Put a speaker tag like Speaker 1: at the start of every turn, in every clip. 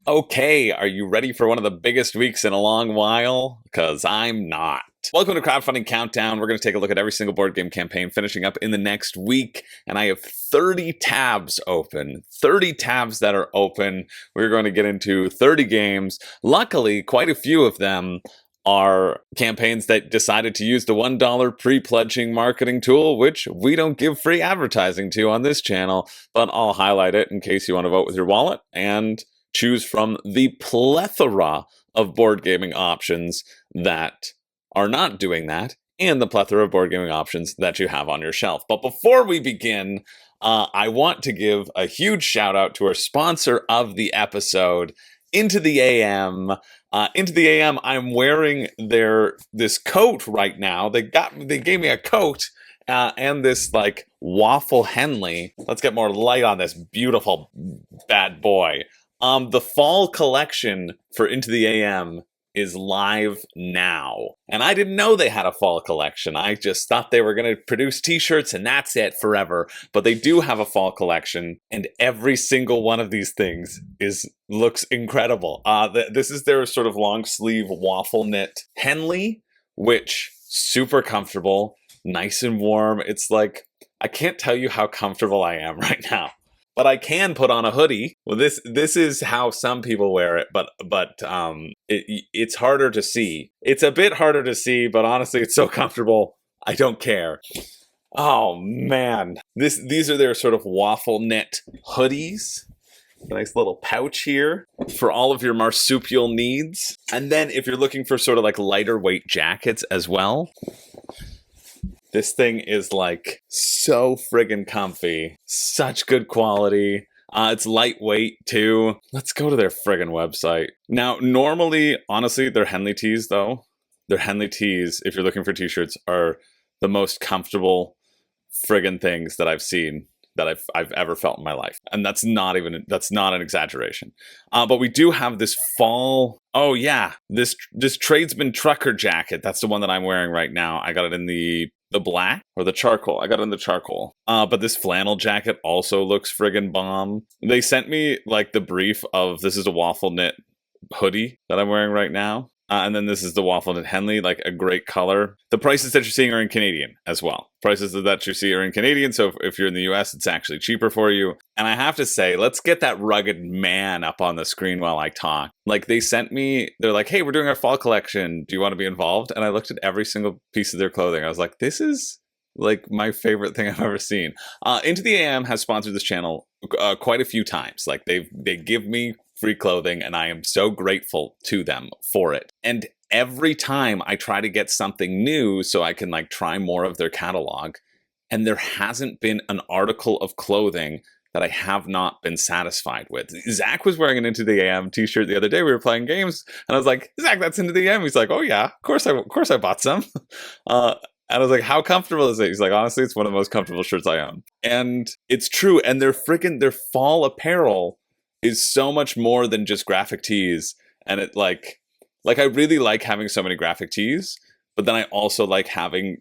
Speaker 1: Okay, are you ready for one of the biggest weeks in a long while? Because I'm not. Welcome to Crowdfunding Countdown. We're going to take a look at every single board game campaign finishing up in the next week. And I have 30 tabs open. 30 tabs that are open. We're going to get into 30 games. Luckily, quite a few of them are campaigns that decided to use the $1 pre-pledging marketing tool, which we don't give free advertising to on this channel, but I'll highlight it in case you want to vote with your wallet and choose from the plethora of board gaming options that are not doing that, and the plethora of board gaming options that you have on your shelf. But before we begin, I want to give a huge shout out to our sponsor of the episode, Into the AM. Into the AM, I'm wearing this coat right now. They gave me a coat and this like waffle Henley. Let's get more light on this beautiful bad boy. The fall collection for Into the AM is live now. And I didn't know they had a fall collection. I just thought they were going to produce t-shirts and that's it forever. But they do have a fall collection, and every single one of these things looks incredible. This is their sort of long sleeve waffle knit Henley, which super comfortable, nice and warm. It's like, I can't tell you how comfortable I am right now. But I can put on a hoodie. Well, this is how some people wear it, but it's harder to see. It's a bit harder to see, but honestly, it's so comfortable. I don't care. Oh man, these are their sort of waffle knit hoodies. A nice little pouch here for all of your marsupial needs. And then if you're looking for sort of like lighter weight jackets as well, this thing is like so friggin' comfy. Such good quality. It's lightweight too. Let's go to their friggin' website. Now, normally, honestly, their Henley tees though. Their Henley tees, if you're looking for t-shirts, are the most comfortable friggin' things that I've seen, that I've ever felt in my life. And that's not an exaggeration. But we do have this fall, oh yeah, this tradesman trucker jacket. That's the one that I'm wearing right now. I got it in the black or the charcoal. I got it in the charcoal. But this flannel jacket also looks friggin' bomb. They sent me like the brief of, this is a waffle knit hoodie that I'm wearing right now. And then this is the waffle knit Henley, like a great color. The prices that you're seeing are in Canadian as well. Prices that you see are in Canadian, so if you're in the US, it's actually cheaper for you. And I have to say, let's get that rugged man up on the screen while I talk. Like, they sent me, they're like, hey, we're doing our fall collection. Do you want to be involved? And I looked at every single piece of their clothing. I was like, this is like my favorite thing I've ever seen. Into the AM has sponsored this channel quite a few times. Like, they give me free clothing, and I am so grateful to them for it. And every time I try to get something new so I can like try more of their catalog, and there hasn't been an article of clothing that I have not been satisfied with. Zach was wearing an Into the AM t-shirt the other day. We were playing games, and I was like, Zach, that's Into the AM. He's like, oh yeah, of course I bought some. And I was like, how comfortable is it? He's like, honestly, it's one of the most comfortable shirts I own. And it's true. And their fall apparel is so much more than just graphic tees. And it like I really like having so many graphic tees, but then I also like having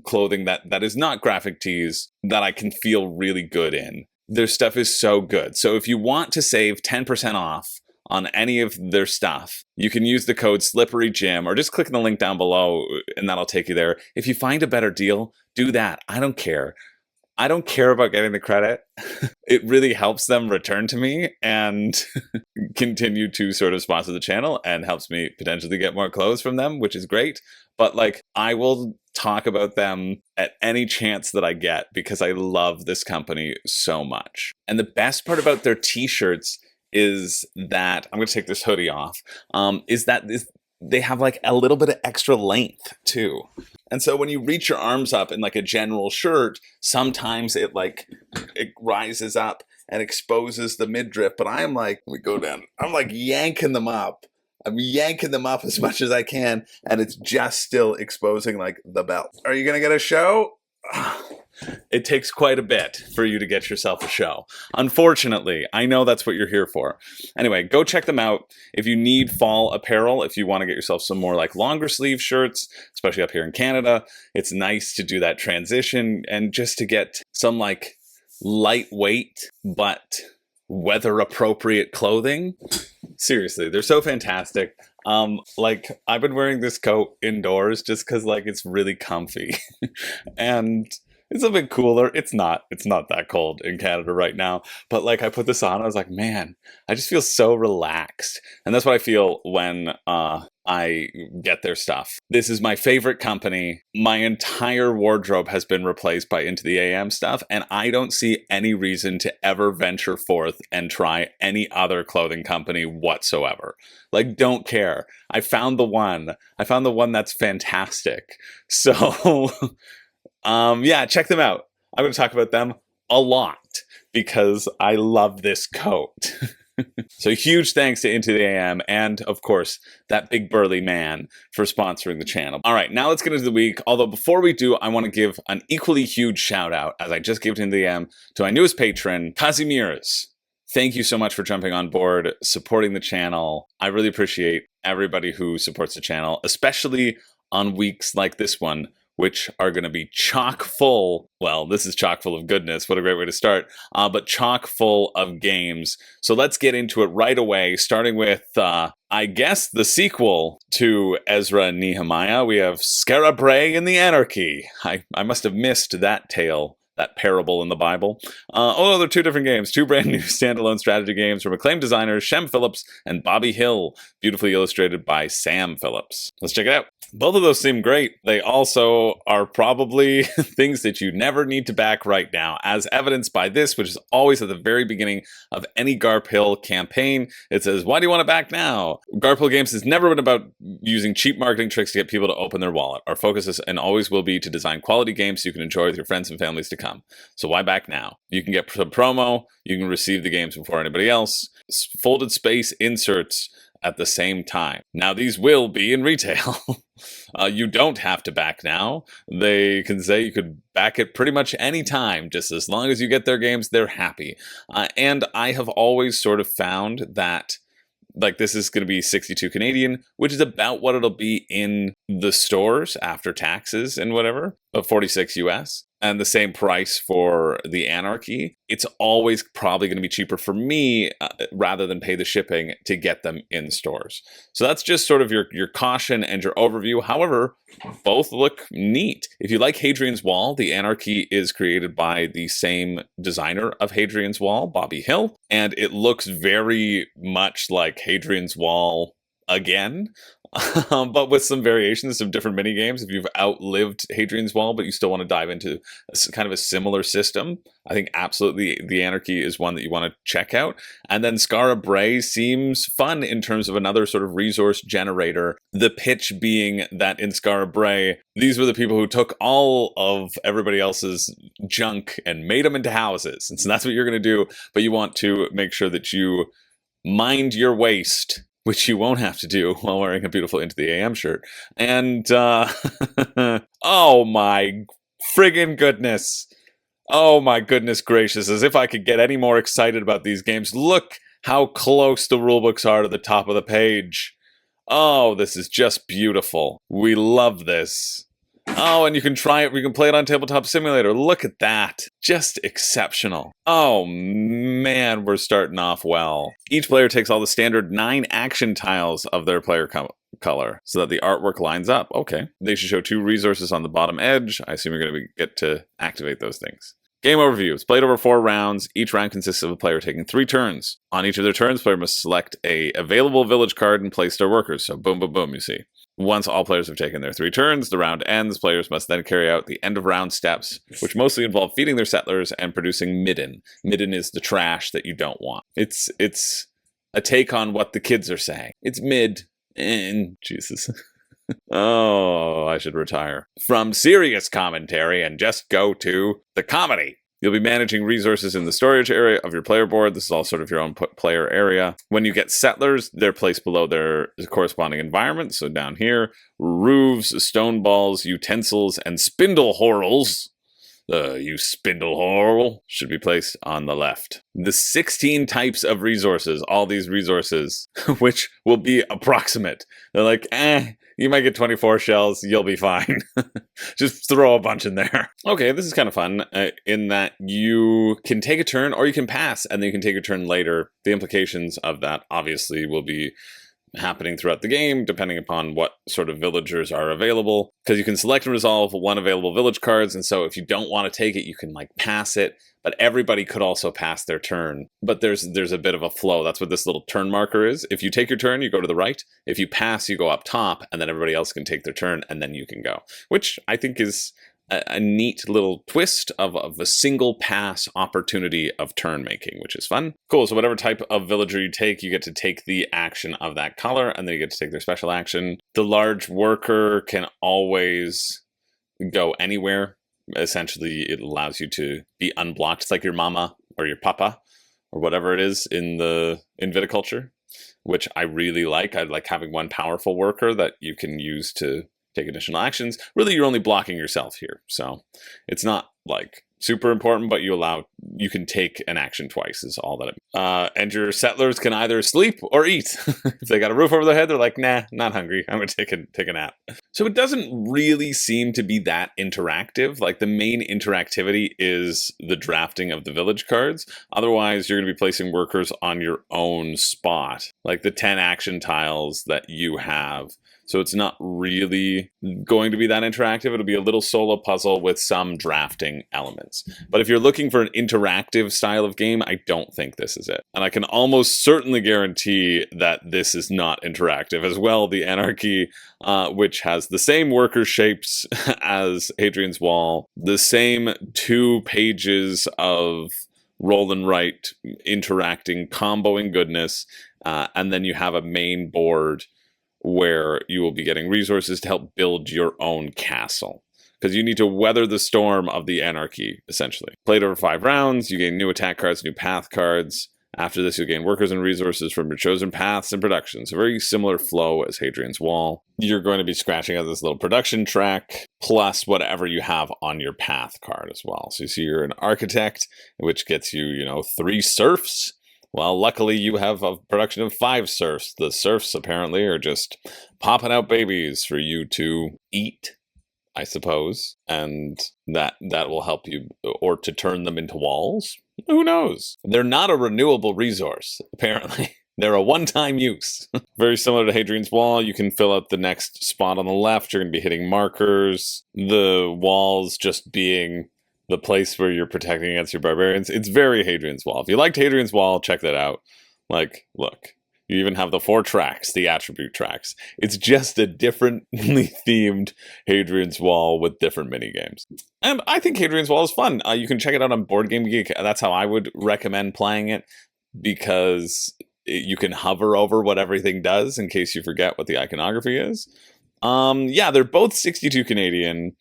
Speaker 1: clothing that is not graphic tees that I can feel really good in. Their stuff is so good. So if you want to save 10% off on any of their stuff, you can use the code SlipperyJim, or just click on the link down below and that'll take you there. If you find a better deal, do that. I don't care. I don't care about getting the credit. It really helps them return to me and continue to sort of sponsor the channel, and helps me potentially get more clothes from them, which is great. But like, I will talk about them at any chance that I get because I love this company so much. And the best part about their t-shirts is that, I'm going to take this hoodie off, is that they have like a little bit of extra length too. And so when you reach your arms up in like a general shirt, sometimes it rises up and exposes the midriff. But I'm like, let me go down. I'm like yanking them up. I'm yanking them up as much as I can, and it's just still exposing like the belt. Are you going to get a show? It takes quite a bit for you to get yourself a show. Unfortunately, I know that's what you're here for. Anyway, go check them out. If you need fall apparel, if you want to get yourself some more like longer sleeve shirts, especially up here in Canada, it's nice to do that transition and just to get some like lightweight but weather appropriate clothing. Seriously, they're so fantastic. Like, I've been wearing this coat indoors just because, like, it's really comfy. And it's a bit cooler. It's not that cold in Canada right now. But, like, I put this on, I was like, man, I just feel so relaxed. And that's what I feel when I get their stuff. This is my favorite company. My entire wardrobe has been replaced by Into the AM stuff, and I don't see any reason to ever venture forth and try any other clothing company whatsoever. Like, don't care. I found the one that's fantastic. So, yeah, check them out. I'm going to talk about them a lot because I love this coat. So huge thanks to Into the AM and, of course, that big burly man for sponsoring the channel. All right, now let's get into the week. Although before we do, I want to give an equally huge shout out, as I just gave to Into the AM, to my newest patron, Kazimierz. Thank you so much for jumping on board, supporting the channel. I really appreciate everybody who supports the channel, especially on weeks like this one, which are going to be chock full. Well, this is chock full of goodness. What a great way to start. But chock full of games. So let's get into it right away, starting with, I guess, the sequel to Ezra and Nehemiah. We have Skara Brae and the Anarchy. I must have missed that tale, that parable in the Bible. Oh, they're two different games. Two brand new standalone strategy games from acclaimed designers Shem Phillips and Bobby Hill, beautifully illustrated by Sam Phillips. Let's check it out. Both of those seem great. They also are probably things that you never need to back right now, as evidenced by this, which is always at the very beginning of any Garp Hill campaign. It says, why do you want to back now? Garp Hill Games has never been about using cheap marketing tricks to get people to open their wallet. Our focus is and always will be to design quality games so you can enjoy with your friends and families to come. So why back now? You can get some promo, you can receive the games before anybody else, folded space inserts at the same time. Now, these will be in retail. You don't have to back now. They can say you could back it pretty much any time, just as long as you get their games, they're happy. And I have always sort of found that, like, this is going to be 62 Canadian, which is about what it'll be in the stores after taxes and whatever, of 46 US. And the same price for the Anarchy. It's always probably going to be cheaper for me rather than pay the shipping to get them in stores. So that's just sort of your caution and your overview. However, both look neat. If you like Hadrian's Wall, the Anarchy is created by the same designer of Hadrian's Wall, Bobby Hill, and it looks very much like Hadrian's Wall again. But with some variations, some different mini games. If you've outlived Hadrian's Wall, but you still want to dive into kind of a similar system, I think absolutely the Anarchy is one that you want to check out. And then Skara Brae seems fun in terms of another sort of resource generator. The pitch being that in Skara Brae, these were the people who took all of everybody else's junk and made them into houses. And so that's what you're going to do, but you want to make sure that you mind your waste, which you won't have to do while wearing a beautiful Into the AM shirt. And, oh my friggin' goodness. Oh my goodness gracious, as if I could get any more excited about these games. Look how close the rulebooks are to the top of the page. Oh, this is just beautiful. We love this. Oh, and you can try it. We can play it on Tabletop Simulator. Look at that. Just exceptional. Oh, man, we're starting off well. Each player takes all the standard 9 action tiles of their player color so that the artwork lines up. Okay. They should show 2 resources on the bottom edge. I assume you're going to get to activate those things. Game overview. It's played over 4 rounds. Each round consists of a player taking 3 turns. On each of their turns, player must select a available village card and place their workers. So boom, boom, boom, you see. Once all players have taken their 3 turns, the round ends. Players must then carry out the end of round steps, which mostly involve feeding their settlers and producing midden. Midden is the trash that you don't want. It's a take on what the kids are saying. It's mid. And Jesus. Oh, I should retire from serious commentary and just go to the comedy. You'll be managing resources in the storage area of your player board. This is all sort of your own player area. When you get settlers, they're placed below their corresponding environment. So down here, roofs, stone balls, utensils, and spindle whorls. You spindle whorl should be placed on the left. The 16 types of resources, all these resources, which will be approximate. They're like, You might get 24 shells. You'll be fine. Just throw a bunch in there. Okay, this is kind of fun in that you can take a turn or you can pass, and then you can take a turn later. The implications of that obviously will be happening throughout the game, depending upon what sort of villagers are available, because you can select and resolve one available village cards, and so if you don't want to take it, you can like pass it, but everybody could also pass their turn. But there's a bit of a flow. That's what this little turn marker is. If you take your turn, you go to the right. If you pass, you go up top, and then everybody else can take their turn, and then you can go, which I think is a neat little twist of a single pass opportunity of turn making, which is fun. Cool, so whatever type of villager you take, you get to take the action of that color, and then you get to take their special action. The large worker can always go anywhere. Essentially, it allows you to be unblocked. It's like your mama or your papa or whatever it is in viticulture, which I really like. I like having one powerful worker that you can use to take additional actions. Really, you're only blocking yourself here. So it's not like super important, but you can take an action twice is all that it and your settlers can either sleep or eat. If they got a roof over their head, they're like, nah, not hungry. I'm gonna take a nap. So it doesn't really seem to be that interactive. Like the main interactivity is the drafting of the village cards. Otherwise, you're gonna be placing workers on your own spot, like the 10 action tiles that you have. So it's not really going to be that interactive. It'll be a little solo puzzle with some drafting elements. But if you're looking for an interactive style of game, I don't think this is it. And I can almost certainly guarantee that this is not interactive as well. The Anarchy, which has the same worker shapes as Hadrian's Wall, the same 2 pages of roll and write, interacting, comboing goodness, and then you have a main board where you will be getting resources to help build your own castle. Because you need to weather the storm of the Anarchy, essentially. Played over 5 rounds, you gain new attack cards, new path cards. After this, you'll gain workers and resources from your chosen paths and productions. A very similar flow as Hadrian's Wall. You're going to be scratching out this little production track, plus whatever you have on your path card as well. So you see you're an architect, which gets you, 3 serfs. Well, luckily you have a production of 5 serfs. The serfs apparently are just popping out babies for you to eat, I suppose. And that will help you, or to turn them into walls. Who knows? They're not a renewable resource, apparently. They're a one-time use. Very similar to Hadrian's Wall, you can fill out the next spot on the left. You're going to be hitting markers. The walls just being the place where you're protecting against your barbarians. It's very Hadrian's Wall. If you liked Hadrian's Wall, check that out. Like, look, you even have the 4 tracks, the attribute tracks. It's just a differently themed Hadrian's Wall with different minigames. And I think Hadrian's Wall is fun. You can check it out on Board Game Geek. That's how I would recommend playing it, because you can hover over what everything does in case you forget what the iconography is. Yeah, they're both 62 Canadian.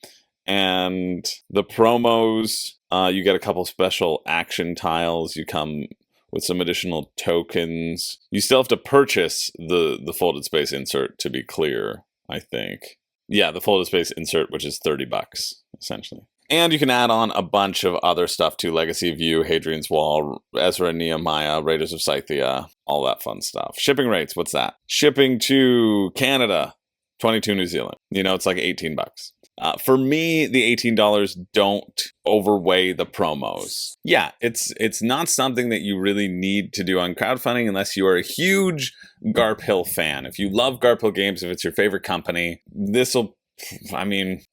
Speaker 1: And the promos, you get a couple special action tiles. You come with some additional tokens. You still have to purchase the folded space insert, to be clear, I think. Yeah, the folded space insert, which is $30, essentially. And you can add on a bunch of other stuff too. Legacy View, Hadrian's Wall, Ezra and Nehemiah, Raiders of Scythia, all that fun stuff. Shipping rates, what's that? Shipping to Canada, 22 New Zealand. It's like $18. For me, the $18 don't overweigh the promos. Yeah, it's not something that you really need to do on crowdfunding unless you are a huge Garp Hill fan. If you love Garp Hill games, if it's your favorite company,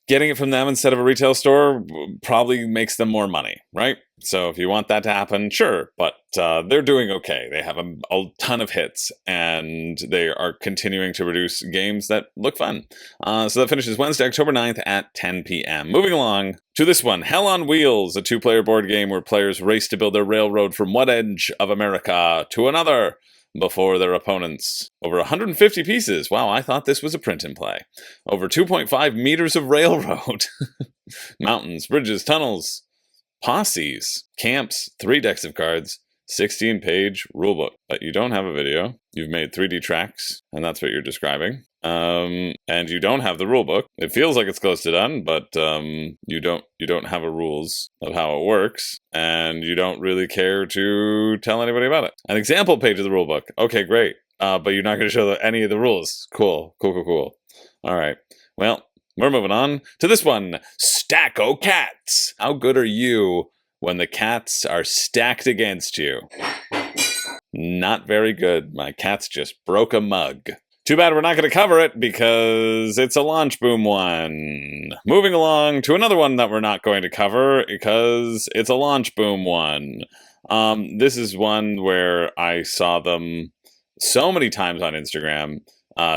Speaker 1: getting it from them instead of a retail store probably makes them more money, right? So if you want that to happen, sure. But they're doing okay. They have a ton of hits, and they are continuing to produce games that look fun. So that finishes Wednesday, October 9th at 10 p.m. Moving along to this one, Hell on Wheels, a 2-player board game where players race to build their railroad from one edge of America to another before their opponents. Over 150 pieces. Wow, I thought this was a print and play. Over 2.5 meters of railroad. Mountains, bridges, tunnels, posses, camps, 3 decks of cards, 16-page rulebook. But you don't have a video. You've made 3D tracks, and that's what you're describing. And you don't have the rulebook. It feels like it's close to done, but you don't have a rules of how it works, and you don't really care to tell anybody about it. An example page of the rulebook. Okay, great. But you're not going to show any of the rules. Cool. All right. Well, we're moving on to this one. Stack o' cats. How good are you when the cats are stacked against you? Not very good. My cats just broke a mug. Too bad we're not going to cover it because it's a launch boom one. Moving along to another one that we're not going to cover because it's a launch boom one. This is one where I saw them so many times on Instagram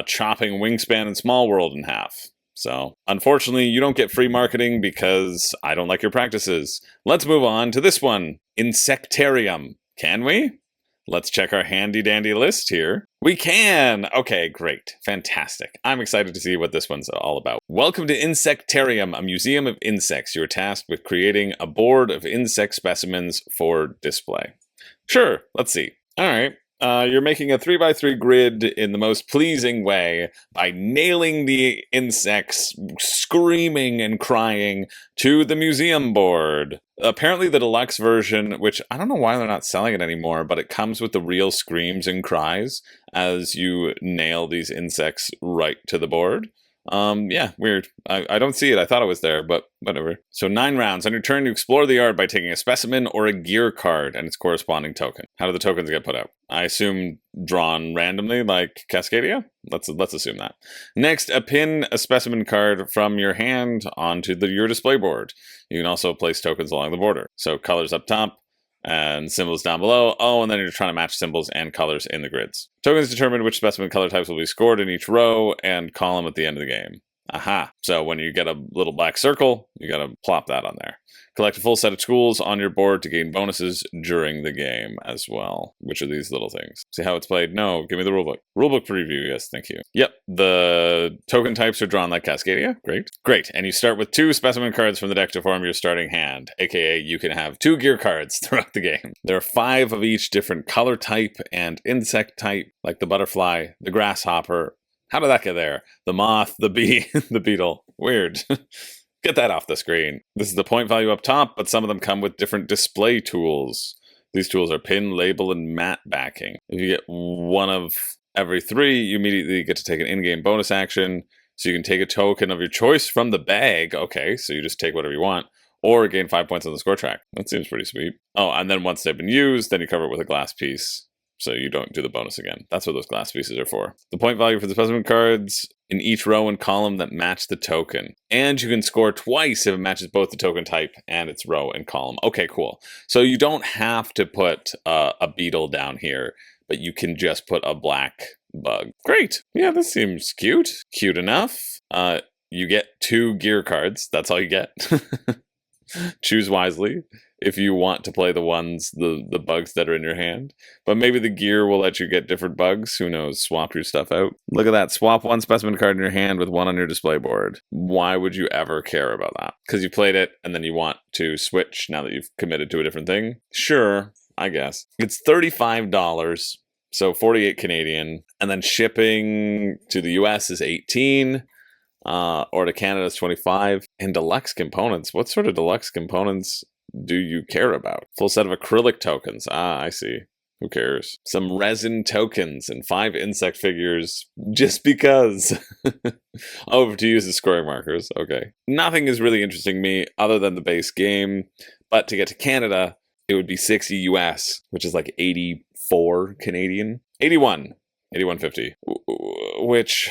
Speaker 1: chopping Wingspan and Small World in half. So, unfortunately, you don't get free marketing because I don't like your practices. Let's move on to this one. Insectarium. Can we? Let's check our handy-dandy list here. We can! Okay, great. Fantastic. I'm excited to see what this one's all about. Welcome to Insectarium, a museum of insects. You are tasked with creating a board of insect specimens for display. Sure, let's see. All right. You're making a 3x3 grid in the most pleasing way by nailing the insects screaming and crying to the museum board. Apparently the deluxe version, which I don't know why they're not selling it anymore, but it comes with the real screams and cries as you nail these insects right to the board. Yeah, weird. I don't see it. I thought it was there, but whatever. So 9 rounds. On your turn, you explore the yard by taking a specimen or a gear card and its corresponding token. How do the tokens get put out? I assume drawn randomly, like Cascadia? Let's assume that. Next, pin a specimen card from your hand onto your display board. You can also place tokens along the border. So colors up top and symbols down below. Oh, and then you're trying to match symbols and colors in the grids. Tokens determine which specimen color types will be scored in each row and column at the end of the game. Aha. So when you get a little black circle, you gotta plop that on there. Collect a full set of tools on your board to gain bonuses during the game as well. Which are these little things? See how it's played? No, give me the rulebook. Rulebook preview, yes, thank you. Yep, the token types are drawn like Cascadia. Great. Great, and you start with 2 specimen cards from the deck to form your starting hand. AKA, you can have 2 gear cards throughout the game. There are 5 of each different color type and insect type, like the butterfly, the grasshopper. How did that get there? The moth, the bee, the beetle. Weird. Get that off the screen. This is the point value up top, but some of them come with different display tools. These tools are pin, label, and matte backing. If you get one of every 3, you immediately get to take an in-game bonus action. So you can take a token of your choice from the bag. Okay, so you just take whatever you want. Or gain 5 points on the score track. That seems pretty sweet. Oh, and then once they've been used, then you cover it with a glass piece. So you don't do the bonus again. That's what those glass pieces are for. The point value for the specimen cards in each row and column that match the token. And you can score twice if it matches both the token type and its row and column. Okay, cool. So you don't have to put a beetle down here, but you can just put a black bug. Great. Yeah, this seems cute. Cute enough. You get 2 gear cards. That's all you get. Choose wisely if you want to play the bugs that are in your hand. But maybe the gear will let you get different bugs. Who knows? Swap your stuff out. Look at that. Swap 1 specimen card in your hand with 1 on your display board. Why would you ever care about that? Because you played it and then you want to switch now that you've committed to a different thing? Sure, I guess. It's $35, so 48 Canadian. And then shipping to the US is 18. Or to Canada is 25. And deluxe components. What sort of deluxe components do you care about? Full set of acrylic tokens. Ah, I see. Who cares? Some resin tokens and 5 insect figures just because. Oh, to use as scoring markers. Okay. Nothing is really interesting me other than the base game. But to get to Canada, it would be 60 US, which is like 84 Canadian. 81.50. Which,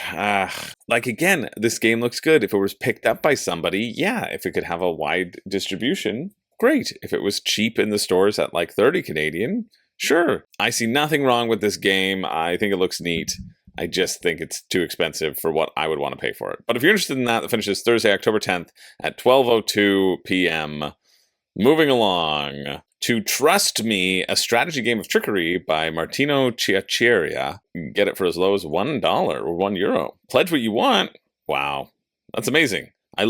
Speaker 1: like again, this game looks good. If it was picked up by somebody, yeah. If it could have a wide distribution, great. If it was cheap in the stores at like 30 Canadian, sure. I see nothing wrong with this game. I think it looks neat. I just think it's too expensive for what I would want to pay for it. But if you're interested in that, it finishes Thursday, October 10th at 12:02 p.m. Moving along to Trust Me, a strategy game of trickery by Martino Ciaccheria. You can get it for as low as $1 or €1. Pledge what you want. Wow, that's amazing. I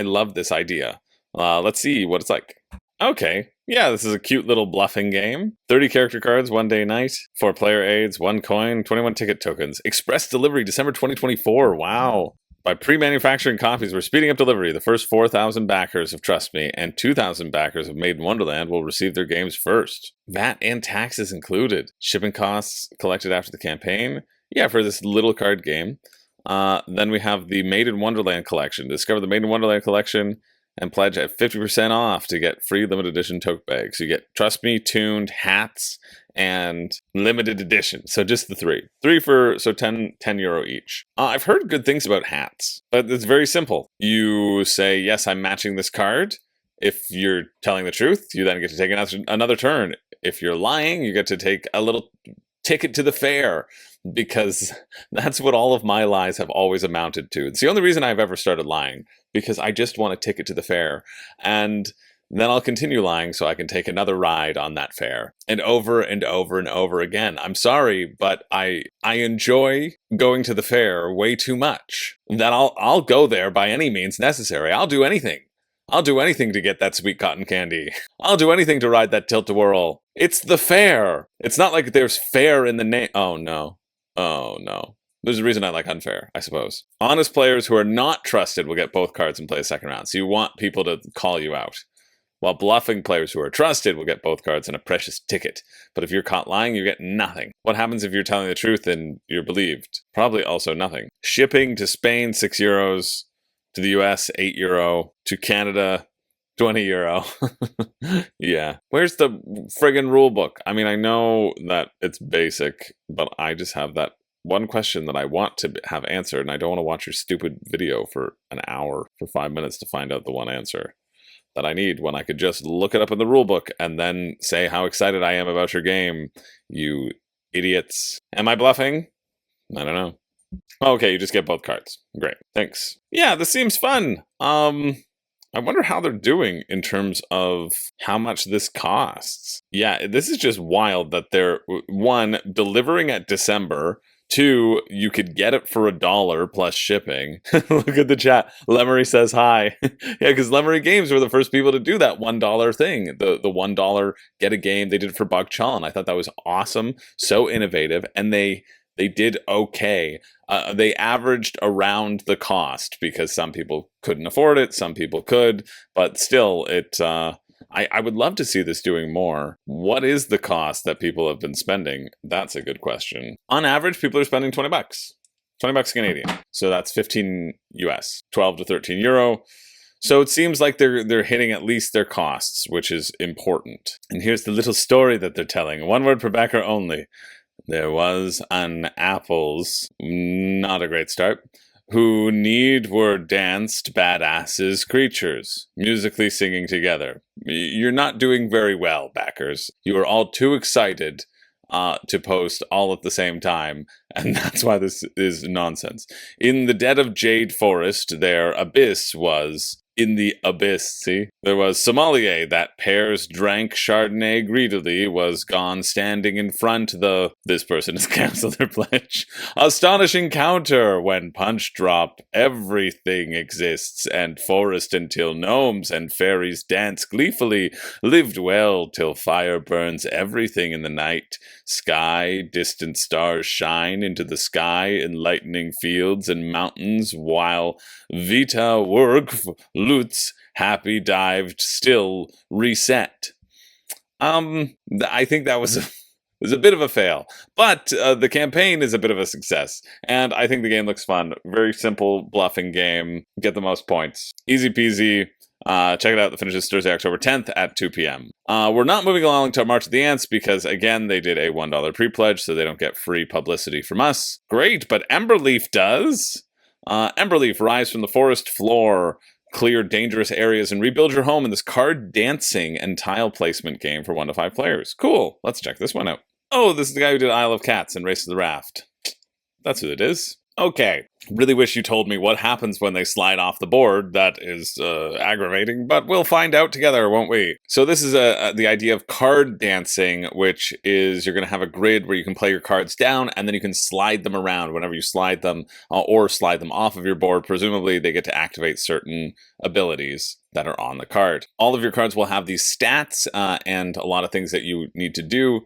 Speaker 1: love this idea. Let's see what it's like. Okay, yeah, this is a cute little bluffing game. 30 character cards, 1 day night, 4 player aids, 1 coin, 21 ticket tokens. Express delivery December 2024. Wow. By pre-manufacturing copies, we're speeding up delivery. The first 4,000 backers of Trust Me and 2,000 backers of Made in Wonderland will receive their games first. VAT and taxes included. Shipping costs collected after the campaign. Yeah, for this little card game. Then we have the Made in Wonderland collection. Discover the Made in Wonderland collection and pledge at 50% off to get free limited edition tote bags. You get Trust Me, tuned, hats, and limited edition. So just the three. Three for, so 10 euro each. I've heard good things about hats, but it's very simple. You say, yes, I'm matching this card. If you're telling the truth, you then get to take another turn. If you're lying, you get to take a little ticket to the fair, because that's what all of my lies have always amounted to. It's the only reason I've ever started lying, because I just want a ticket to the fair. And then I'll continue lying so I can take another ride on that fair. And over and over and over again. I'm sorry, but I enjoy going to the fair way too much. That I'll go there by any means necessary. I'll do anything. I'll do anything to get that sweet cotton candy. I'll do anything to ride that tilt-a-whirl. It's the fair. It's not like there's fair in the name. Oh, no. Oh, no. There's a reason I like unfair, I suppose. Honest players who are not trusted will get both cards and play a second round. So you want people to call you out. While bluffing players who are trusted will get both cards and a precious ticket. But if you're caught lying, you get nothing. What happens if you're telling the truth and you're believed? Probably also nothing. Shipping to Spain, 6 euros. To the US, 8 euro. To Canada, 20 euro. Yeah. Where's the friggin' rule book? I mean, I know that it's basic, but I just have that one question that I want to have answered, and I don't want to watch your stupid video for an hour, for 5 minutes to find out the one answer that I need, when I could just look it up in the rule book and then say how excited I am about your game, you idiots. Am I bluffing? I don't know. Okay, you just get both cards. Great, thanks. Yeah, this seems fun. I wonder how they're doing in terms of how much this costs. Yeah, this is just wild that they're, one, delivering at December. Two, you could get it for $1 plus shipping. Look at the chat. Lemery says hi. Yeah, because Lemery Games were the first people to do that $1 thing. The $1 get a game. They did it for Bug Chal, and I thought that was awesome. So innovative, and they did okay. They averaged around the cost because some people couldn't afford it, some people could, but still, I would love to see this doing more. What is the cost that people have been spending? That's a good question. On average, people are spending $20. $20 Canadian. So that's 15 US, 12 to 13 euro. So it seems like they're hitting at least their costs, which is important. And here's the little story that they're telling. One word per backer only. There was an apples, not a great start, who need were danced badasses creatures, musically singing together. You're not doing very well, backers. You are all too excited to post all at the same time, and that's why this is nonsense. In the dead of Jade Forest, their abyss was... In the abyss, see? There was sommelier, that pairs drank Chardonnay greedily, was gone standing in front this person has cancelled their pledge. Astonishing counter, when punch drop, everything exists, and forest until gnomes and fairies dance gleefully, lived well till fire burns everything in the night. Sky, distant stars shine into the sky, enlightening fields and mountains, while Vita work Lutz, happy dived, still reset. I think that was a bit of a fail, but the campaign is a bit of a success, and I think the game looks fun. Very simple bluffing game. Get the most points. Easy peasy. Check it out. The finish is Thursday, October 10th at 2 p.m. We're not moving along to March of the Ants because, again, they did a $1 pre-pledge, so they don't get free publicity from us. Great, but Emberleaf does. Emberleaf, rise from the forest floor, clear dangerous areas, and rebuild your home in this card dancing and tile placement game for 1 to 5 players. Cool. Let's check this one out. Oh, this is the guy who did Isle of Cats and Race to the Raft. That's who it is. Okay. Really wish you told me what happens when they slide off the board. That is aggravating, but we'll find out together, won't we? So this is the idea of card dancing, which is you're going to have a grid where you can play your cards down, and then you can slide them around whenever you slide them, or slide them off of your board. Presumably, they get to activate certain abilities that are on the card. All of your cards will have these stats, and a lot of things that you need to do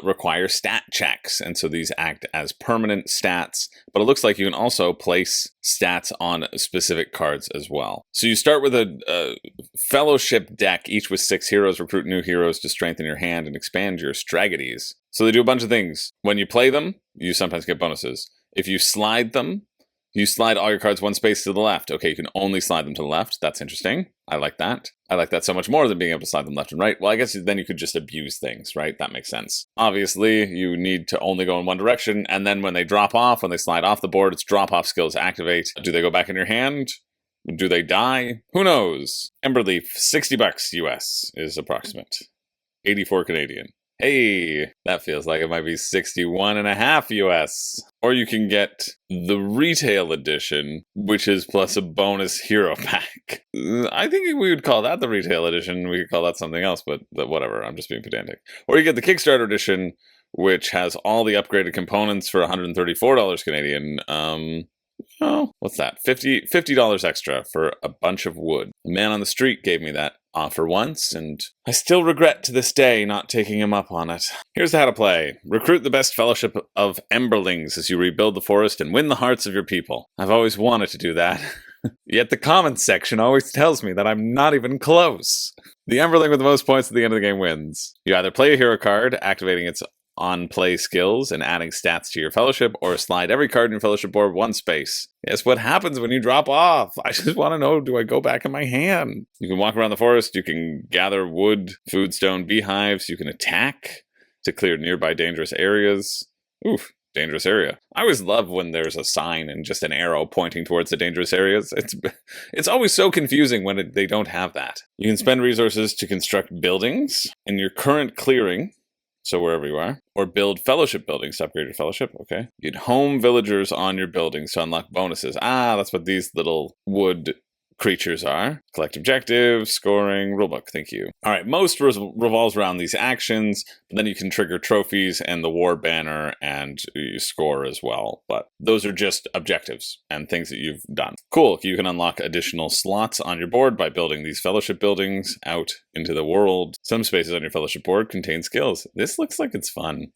Speaker 1: require stat checks, and so these act as permanent stats, but it looks like you can also place stats on specific cards as well. So you start with a fellowship deck, each with 6 heroes. Recruit new heroes to strengthen your hand and expand your strategies. So they do a bunch of things. When you play them, you sometimes get bonuses. If you slide them, You slide all your cards one space to the left. Okay, you can only slide them to the left. That's interesting. I like that. I like that so much more than being able to slide them left and right. Well, I guess then you could just abuse things, right? That makes sense. Obviously, you need to only go in one direction, and then when they drop off, when they slide off the board, its drop-off skills activate. Do they go back in your hand? Do they die? Who knows? Emberleaf, $60 US is approximate. 84 Canadian. Hey, that feels like it might be 61.5 US. Or you can get the retail edition, which is plus a bonus hero pack. I think we would call that the retail edition. We could call that something else, but whatever. I'm just being pedantic. Or you get the Kickstarter edition, which has all the upgraded components for $134 Canadian. Oh, what's that? $50 extra for a bunch of wood. A man on the street gave me that offer once, and I still regret to this day not taking him up on it. Here's how to play. Recruit the best fellowship of Emberlings as you rebuild the forest and win the hearts of your people. I've always wanted to do that. Yet the comments section always tells me that I'm not even close. The Emberling with the most points at the end of the game wins. You either play a hero card, activating its on-play skills and adding stats to your fellowship, or slide every card in your fellowship board one space. Yes, what happens when you drop off? I just want to know, do I go back in my hand? You can walk around the forest, you can gather wood, food, stone, beehives, you can attack to clear nearby dangerous areas. Oof, dangerous area. I always love when there's a sign and just an arrow pointing towards the dangerous areas. It's always so confusing when they don't have that. You can spend resources to construct buildings in your current clearing, so wherever you are, or build fellowship buildings to upgrade your fellowship, okay. You can home villagers on your buildings to unlock bonuses. Ah, that's what these little wood creatures are. Collect objectives, scoring, rulebook, thank you. All right, most revolves around these actions, but then you can trigger trophies and the war banner and you score as well. But those are just objectives and things that you've done. Cool, you can unlock additional slots on your board by building these fellowship buildings out into the world. Some spaces on your fellowship board contain skills. This looks like it's fun.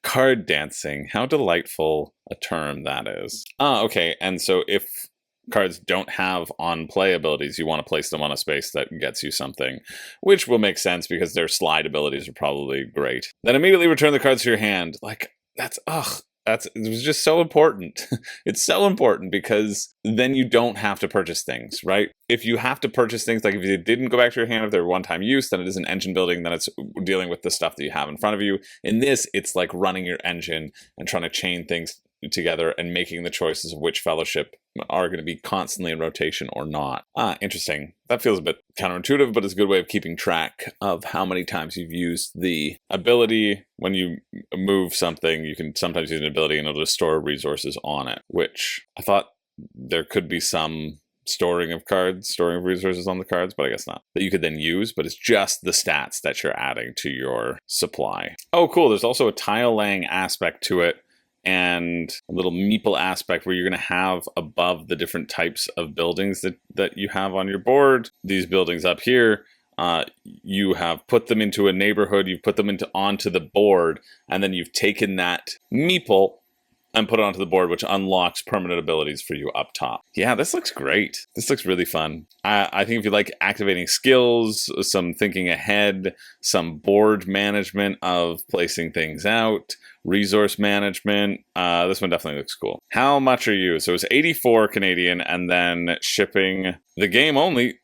Speaker 1: Card dancing, how delightful a term that is. Ah, okay, and so if cards don't have on-play abilities, you want to place them on a space that gets you something, which will make sense because their slide abilities are probably great. Then immediately return the cards to your hand. Like, it was just so important. It's so important because then you don't have to purchase things, right? If you have to purchase things, like if you didn't go back to your hand, if they're one-time use, then it is an engine building, then it's dealing with the stuff that you have in front of you. In this, it's like running your engine and trying to chain things together and making the choices of which fellowship are going to be constantly in rotation or not. Ah, interesting. That feels a bit counterintuitive, but it's a good way of keeping track of how many times you've used the ability. When you move something, you can sometimes use an ability and it'll just store resources on it, which I thought there could be some storing of resources on the cards, but I guess not. That you could then use, but it's just the stats that you're adding to your supply. Oh, cool. There's also a tile laying aspect to it, and a little meeple aspect where you're going to have above the different types of buildings that you have on your board. These buildings up here, you have put them into a neighborhood, you've put them onto the board, and then you've taken that meeple and put it onto the board, which unlocks permanent abilities for you up top. Yeah, this looks great. This looks really fun. I think if you like activating skills, some thinking ahead, some board management of placing things out, resource management, this one definitely looks cool. How much are you? So it's 84 Canadian, and then shipping, the game only,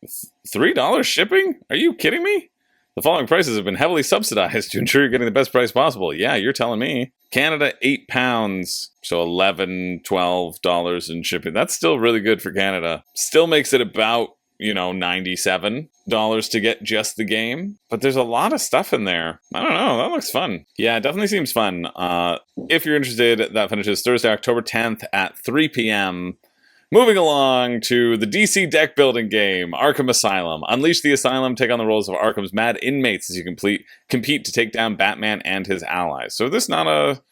Speaker 1: $3 shipping? Are you kidding me? The following prices have been heavily subsidized to ensure you're getting the best price possible. Yeah, you're telling me. Canada, £8, so $11, $12 in shipping. That's still really good for Canada. Still makes it about, $97 to get just the game. But there's a lot of stuff in there. I don't know, that looks fun. Yeah, it definitely seems fun. If you're interested, that finishes Thursday, October 10th at 3 p.m. Moving along to the DC deck building game, Arkham Asylum. Unleash the Asylum, take on the roles of Arkham's mad inmates as you compete to take down Batman and his allies. So is this not a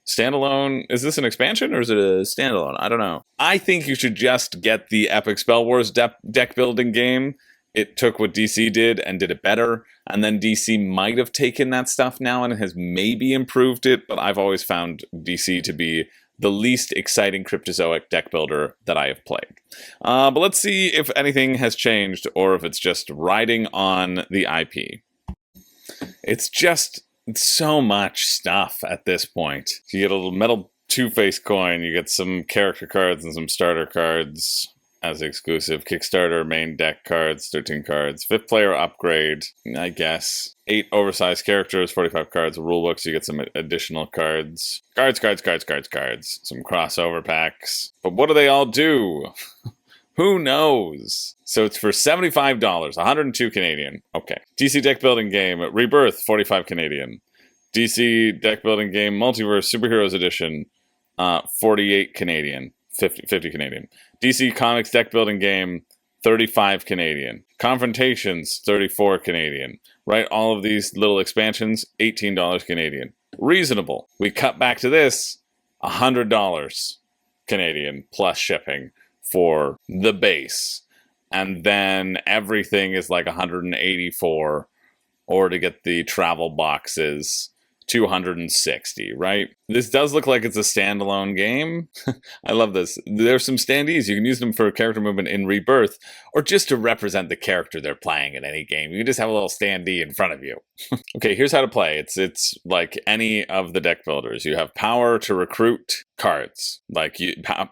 Speaker 1: standalone? Is this an expansion or is it a standalone? I don't know. I think you should just get the Epic Spell Wars deck building game. It took what DC did and did it better. And then DC might have taken that stuff now and has maybe improved it. But I've always found DC to be the least exciting cryptozoic deck builder that I have played. But let's see if anything has changed or if it's just riding on the IP. It's just so much stuff at this point. You get a little metal two-face coin. You get some character cards and some starter cards as exclusive. Kickstarter main deck cards, 13 cards. 5th player upgrade, I guess. 8 oversized characters, 45 cards. Rulebooks, you get some additional cards. Cards. Some crossover packs. But what do they all do? Who knows? So it's for $75, 102 Canadian. Okay. DC deck building game, Rebirth, 45 Canadian. DC deck building game, Multiverse Superheroes Edition, 48 Canadian, 50 Canadian. DC Comics deck building game, 35 Canadian. Confrontations, 34 Canadian. Right? All of these little expansions, $18 Canadian. Reasonable. We cut back to this, $100 Canadian plus shipping for the base. And then everything is like 184, or to get the travel boxes, 260, right? This does look like it's a standalone game. I love this. There's some standees. You can use them for character movement in Rebirth, or just to represent the character they're playing in any game. You can just have a little standee in front of you. Okay, here's how to play. It's like any of the deck builders. You have power to recruit cards. Like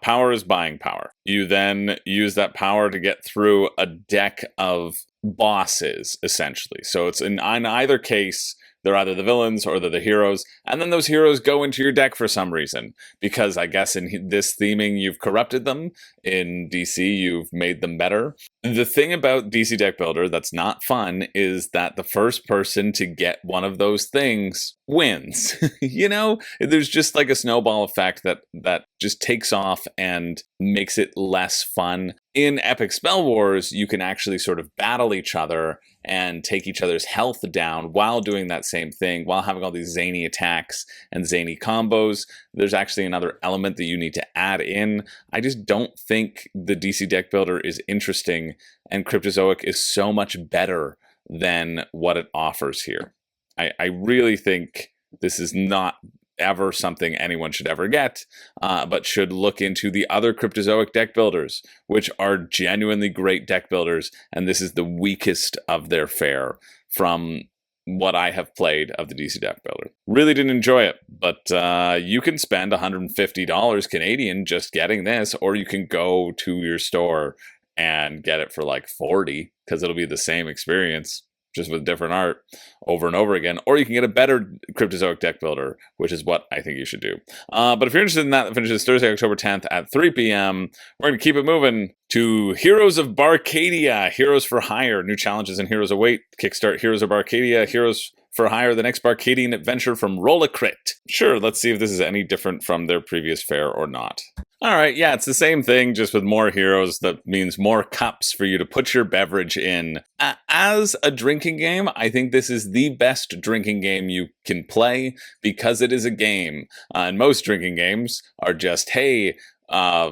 Speaker 1: power is buying power. You then use that power to get through a deck of bosses, essentially. So it's in either case, they're either the villains or they're the heroes, and then those heroes go into your deck for some reason, because I guess in this theming you've corrupted them. In DC you've made them better. The thing about DC Deck Builder that's not fun is that the first person to get one of those things wins. You know, there's just like a snowball effect that just takes off and makes it less fun. In Epic Spell Wars, you can actually sort of battle each other and take each other's health down while doing that same thing, while having all these zany attacks and zany combos. There's actually another element that you need to add in. I just don't think the DC Deck Builder is interesting, and Cryptozoic is so much better than what it offers here. I really think this is not ever something anyone should ever get, but should look into the other Cryptozoic deck builders, which are genuinely great deck builders, and this is the weakest of their fare from what I have played of the DC deck builder. Really didn't enjoy it, but you can spend $150 Canadian just getting this, or you can go to your store and get it for like 40, because it'll be the same experience, just with different art over and over again. Or you can get a better Cryptozoic deck builder, which is what I think you should do. But if you're interested in that, that finishes Thursday, October 10th at 3 p.m. We're going to keep it moving to Heroes of Barcardia, Heroes for Hire. New challenges and heroes await. Kickstart Heroes of Barcardia, Heroes for Hire, the next Barcadian adventure from Roll-A-Crit. Sure, let's see if this is any different from their previous fare or not. All right, yeah, it's the same thing, just with more heroes. That means more cups for you to put your beverage in. As a drinking game, I think this is the best drinking game you can play, because it is a game. And most drinking games are just, hey,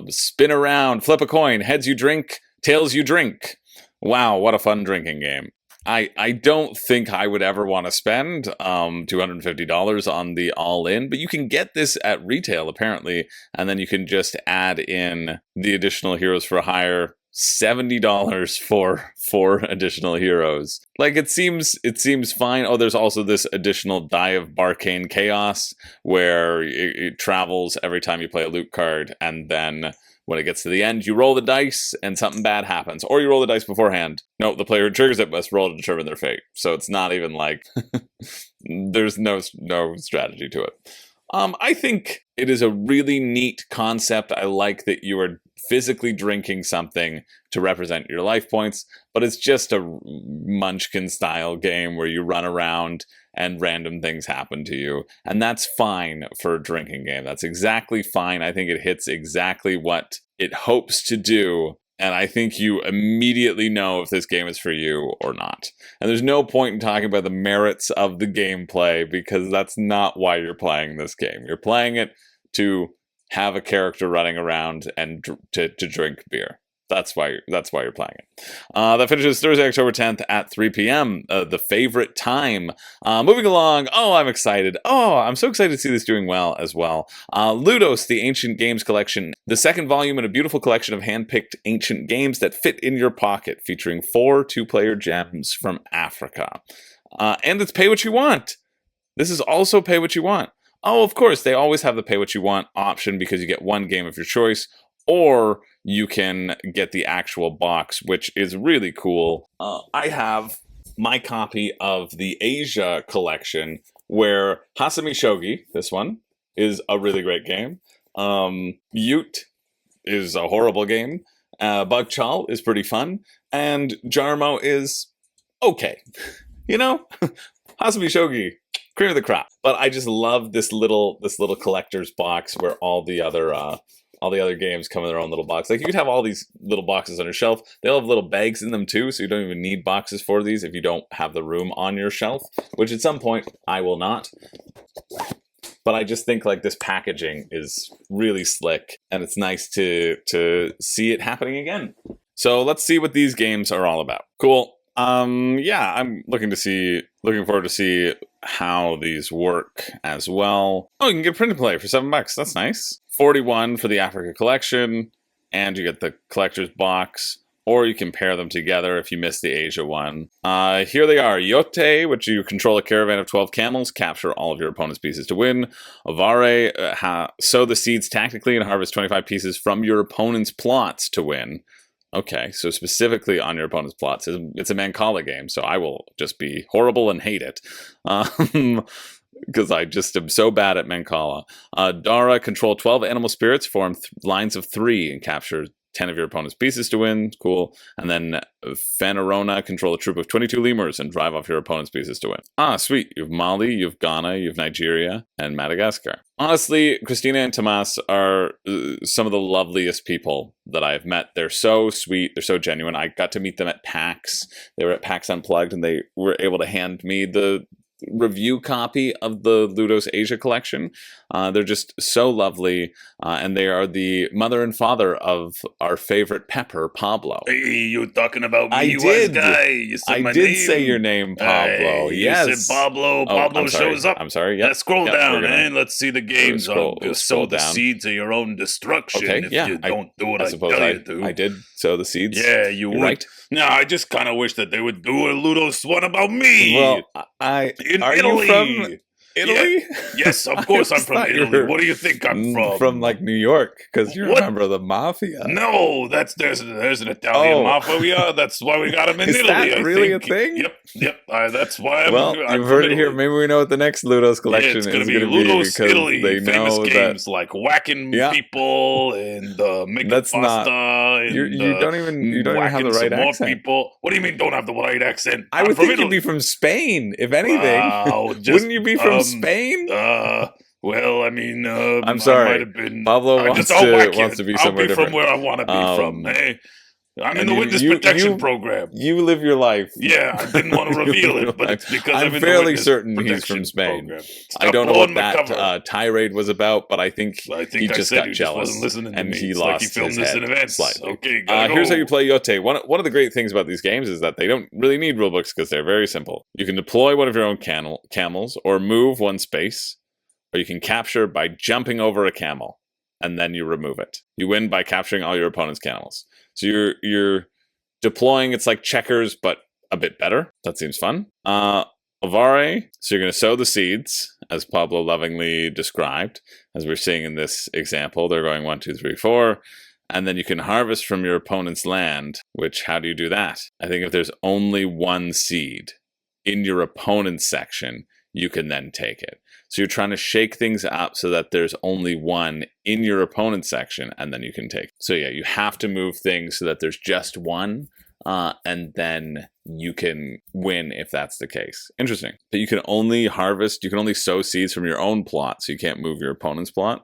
Speaker 1: spin around, flip a coin, heads you drink, tails you drink. Wow, what a fun drinking game. I don't think I would ever want to spend $250 on the all-in, but you can get this at retail, apparently, and then you can just add in the additional Heroes for Hire, $70 for 4 additional heroes. Like, it seems fine. Oh, there's also this additional Die of Barcane Chaos, where it travels every time you play a loot card, and then when it gets to the end, you roll the dice and something bad happens. Or you roll the dice beforehand. No, the player who triggers it must roll to determine their fate. So it's not even like there's no strategy to it. I think it is a really neat concept. I like that you are physically drinking something to represent your life points, but it's just a Munchkin style game where you run around and random things happen to you. And that's fine for a drinking game. That's exactly fine. I think it hits exactly what it hopes to do. And I think you immediately know if this game is for you or not. And there's no point in talking about the merits of the gameplay, because that's not why you're playing this game. You're playing it to have a character running around and to drink beer. That's why you're playing it. That finishes Thursday, October 10th at 3 p.m. The favorite time. Moving along. Oh, I'm excited. Oh, I'm so excited to see this doing well as well. LUDOS, the Ancient Games Collection. The second volume in a beautiful collection of hand-picked ancient games that fit in your pocket, featuring 4 two-player gems from Africa. And it's pay what you want. This is also pay what you want. Oh, of course, they always have the pay what you want option because you get one game of your choice, or you can get the actual box, which is really cool. I have my copy of the Asia collection, where Hasami Shogi, this one, is a really great game. Ute is a horrible game. Bug Chal is pretty fun, and Jarmo is okay. You know, Hasami Shogi, cream of the crop. But I just love this little collector's box where all the other games come in their own little box. Like, you could have all these little boxes on your shelf. They all have little bags in them too, so you don't even need boxes for these if you don't have the room on your shelf, which at some point I will not. But I just think like this packaging is really slick, and it's nice to see it happening again. So let's see what these games are all about. Cool. Yeah, I'm looking forward to see how these work as well. Oh, you can get print and play for $7. That's nice. 41 for the Africa collection, and you get the collector's box, or you can pair them together if you missed the Asia one. Here they are. Yote, which you control a caravan of 12 camels, capture all of your opponent's pieces to win. Avare, sow the seeds tactically and harvest 25 pieces from your opponent's plots to win. Okay, so specifically on your opponent's plots. It's a Mancala game, so I will just be horrible and hate it. Because I just am so bad at Mancala. Dara, control 12 animal spirits, form lines of 3, and capture 10 of your opponent's pieces to win. Cool. And then Fanarona, control a troop of 22 lemurs and drive off your opponent's pieces to win. Ah, sweet. You have Mali, you have Ghana, you have Nigeria, and Madagascar. Honestly, Christina and Tomas are some of the loveliest people that I've met. They're so sweet. They're so genuine. I got to meet them at PAX. They were at PAX Unplugged, and they were able to hand me the review copy of the LUDOS Asia collection. They're just so lovely, and they are the mother and father of our favorite Pepper, Pablo.
Speaker 2: Hey, you talking about me,
Speaker 1: I
Speaker 2: wise
Speaker 1: did.
Speaker 2: guy? You said my
Speaker 1: did
Speaker 2: name.
Speaker 1: say your name, Pablo.
Speaker 2: Hey,
Speaker 1: yes.
Speaker 2: You said Pablo. Pablo
Speaker 1: I'm sorry.
Speaker 2: shows up.
Speaker 1: I'm sorry. Yep.
Speaker 2: Let's scroll down,
Speaker 1: gonna,
Speaker 2: and let's see the games.
Speaker 1: scroll
Speaker 2: Sow the
Speaker 1: down.
Speaker 2: seeds of your own destruction if you don't do what I
Speaker 1: suppose
Speaker 2: tell you to.
Speaker 1: I did sow the seeds.
Speaker 2: Yeah, you would.
Speaker 1: Right.
Speaker 2: No, I just kind of wish that they would do a LUDOS one about me.
Speaker 1: Well,
Speaker 2: in
Speaker 1: are
Speaker 2: Italy.
Speaker 1: You from Italy?
Speaker 2: Yeah. Yes, of course I'm from Italy. What do you think I'm from?
Speaker 1: From like New York, because you're a member of the mafia.
Speaker 2: No, there's an Italian mafia. That's why we got him in
Speaker 1: Is
Speaker 2: Italy.
Speaker 1: That really a thing?
Speaker 2: Yep. That's why.
Speaker 1: You've heard it here. Maybe we know what the next LUDOS collection is going to be.
Speaker 2: LUDOS Italy.
Speaker 1: They
Speaker 2: famous
Speaker 1: know
Speaker 2: games like whacking people and making
Speaker 1: That's
Speaker 2: pasta.
Speaker 1: Not, you don't even have the right accent.
Speaker 2: People. What do you mean don't have the right accent?
Speaker 1: I would think you'd be from Spain, if anything. Wouldn't you be from Spain?
Speaker 2: Well, I mean,
Speaker 1: I'm sorry.
Speaker 2: I might have been,
Speaker 1: Pablo wants to be somewhere different.
Speaker 2: From where I want to be from. Hey, I'm in the witness protection program.
Speaker 1: You live your life.
Speaker 2: Yeah, I didn't want to reveal it, but it's because I'm in
Speaker 1: fairly certain he's from Spain. I don't know what that tirade was about, but I think he just got jealous and he lost his head slightly.
Speaker 2: Okay,
Speaker 1: here's how you play Yote. One of the great things about these games is that they don't really need rulebooks because they're very simple. You can deploy one of your own camels or move one space, or you can capture by jumping over a camel, and then you remove it. You win by capturing all your opponent's camels. So you're deploying, it's like checkers, but a bit better. That seems fun. Avare, so you're going to sow the seeds, as Pablo lovingly described, as we're seeing in this example. They're going 1, 2, 3, 4. And then you can harvest from your opponent's land, which, how do you do that? I think if there's only one seed in your opponent's section, you can then take it. So you're trying to shake things up so that there's only one in your opponent's section, and then you can take it. So yeah, you have to move things so that there's just one, and then you can win if that's the case. Interesting. But you can only sow seeds from your own plot, so you can't move your opponent's plot.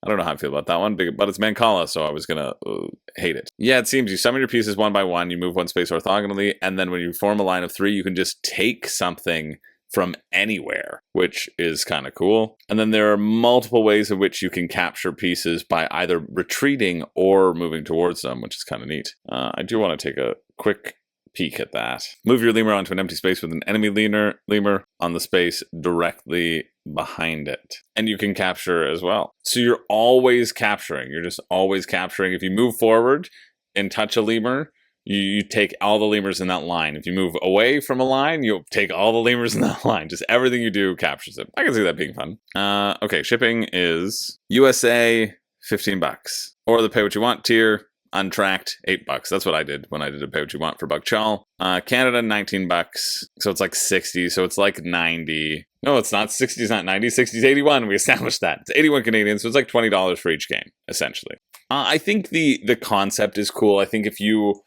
Speaker 1: I don't know how I feel about that one, but it's Mancala, so I was going to hate it. Yeah, it seems you summon your pieces one by one, you move one space orthogonally, and then when you form a line of 3, you can just take something from anywhere, which is kind of cool. And then there are multiple ways in which you can capture pieces by either retreating or moving towards them, which is kind of neat. I do want to take a quick peek at that. Move your lemur onto an empty space with an enemy lemur on the space directly behind it. And you can capture as well. So you're always capturing. You're just always capturing. If you move forward and touch a lemur, you take all the lemurs in that line. If you move away from a line, you'll take all the lemurs in that line. Just everything you do captures it. I can see that being fun. Okay, shipping is USA, $15. Or the pay what you want tier, untracked, $8. That's what I did when I did a pay what you want for Buck Chal. Canada, $19. So it's like 60. So it's like 90. No, it's not. 60 is not 90. 60 is 81. We established that. It's 81 Canadian. So it's like $20 for each game, essentially. I think the concept is cool. I think if you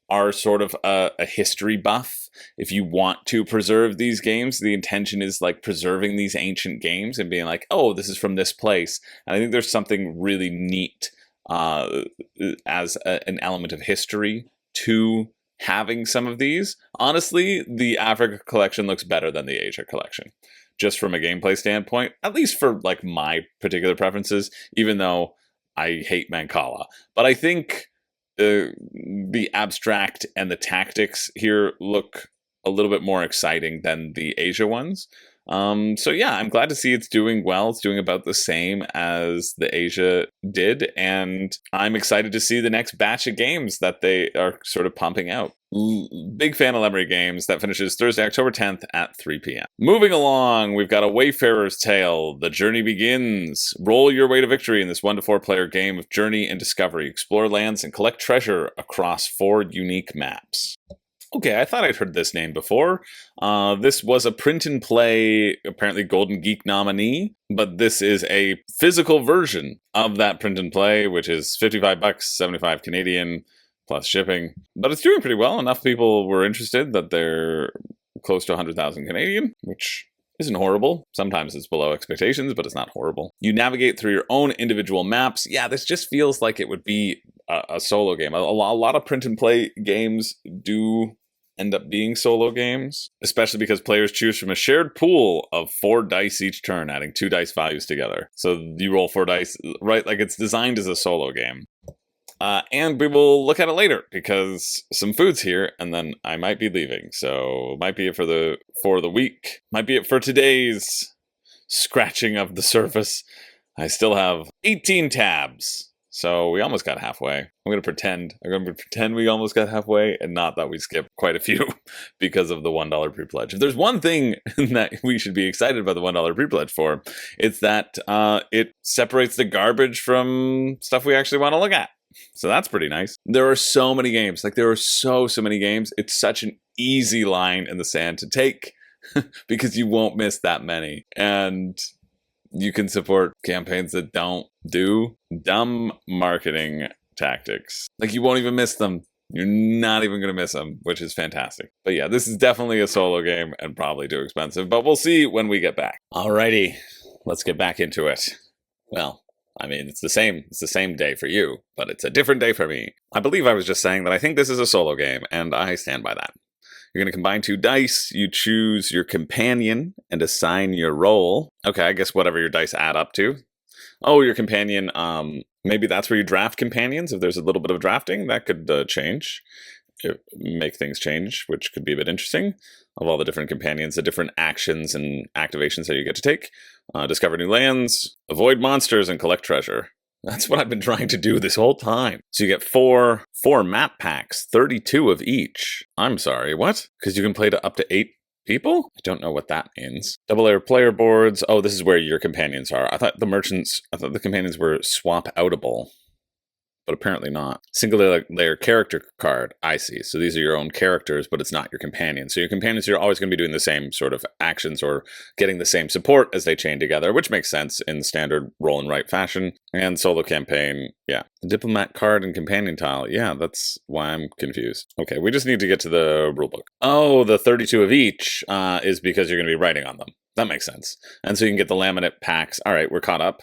Speaker 1: are sort of a history buff, if you want to preserve these games, the intention is like preserving these ancient games and being like, oh, this is from this place. And I think there's something really neat as an element of history to having some of these. Honestly, the Africa collection looks better than the Asia collection, just from a gameplay standpoint, at least for like my particular preferences, even though I hate Mancala. But I think the abstract and the tactics here look a little bit more exciting than the Asia ones. So yeah, I'm glad to see it's doing well. It's doing about the same as the Asia did, and I'm excited to see the next batch of games that they are sort of pumping out. Big fan of Lemery Games. That finishes Thursday, October 10th at 3 p.m. Moving along, we've got a Wayfarers Tale. The journey begins. Roll your way to victory in this 1 to 4 player game of journey and discovery. Explore lands and collect treasure across 4 unique maps. Okay, I thought I'd heard this name before. This was a print and play, apparently Golden Geek nominee, but this is a physical version of that print and play, which is $55, 75 Canadian, plus shipping. But it's doing pretty well. Enough people were interested that they're close to 100,000 Canadian, which isn't horrible. Sometimes it's below expectations, but it's not horrible. You navigate through your own individual maps. Yeah, this just feels like it would be a solo game. A lot of print and play games do end up being solo games, especially because players choose from a shared pool of 4 dice each turn, adding 2 dice values together. So you roll 4 dice, right? Like it's designed as a solo game. And we will look at it later because some food's here and then I might be leaving. So might be it for the week. Might be it for today's scratching of the surface. I still have 18 tabs. So we almost got halfway. I'm going to pretend we almost got halfway and not that we skipped quite a few because of the $1 pre-pledge. If there's one thing that we should be excited about the $1 pre-pledge for, it's that it separates the garbage from stuff we actually want to look at. So that's pretty nice. There are so many games. Like there are so many games. It's such an easy line in the sand to take because you won't miss that many. And you can support campaigns that don't do dumb marketing tactics. Like you won't even miss them. You're not even going to miss them, which is fantastic. But yeah, this is definitely a solo game and probably too expensive, but we'll see when we get back. Alrighty, let's get back into it. Well, I mean, it's the same day for you, but it's a different day for me. I believe I was just saying that I think this is a solo game, and I stand by that. You're going to combine 2 dice, you choose your companion, and assign your role. Okay, I guess whatever your dice add up to. Oh, your companion, maybe that's where you draft companions. If there's a little bit of drafting, that could change. Make things change, which could be a bit interesting. Of all the different companions, the different actions and activations that you get to take. Discover new lands, avoid monsters, and collect treasure. That's what I've been trying to do this whole time. So you get four map packs, 32 of each. I'm sorry, what? Because you can play to up to 8 people? I don't know what that means. Double layer player boards. Oh, this is where your companions are. I thought the companions were swap outable, but apparently not. Single layer character card. I see. So these are your own characters, but it's not your companions. So your companions are always going to be doing the same sort of actions or getting the same support as they chain together, which makes sense in standard roll and write fashion. And solo campaign, yeah. The diplomat card and companion tile. Yeah, that's why I'm confused. Okay, we just need to get to the rulebook. Oh, the 32 of each is because you're going to be writing on them. That makes sense. And so you can get the laminate packs. All right, we're caught up.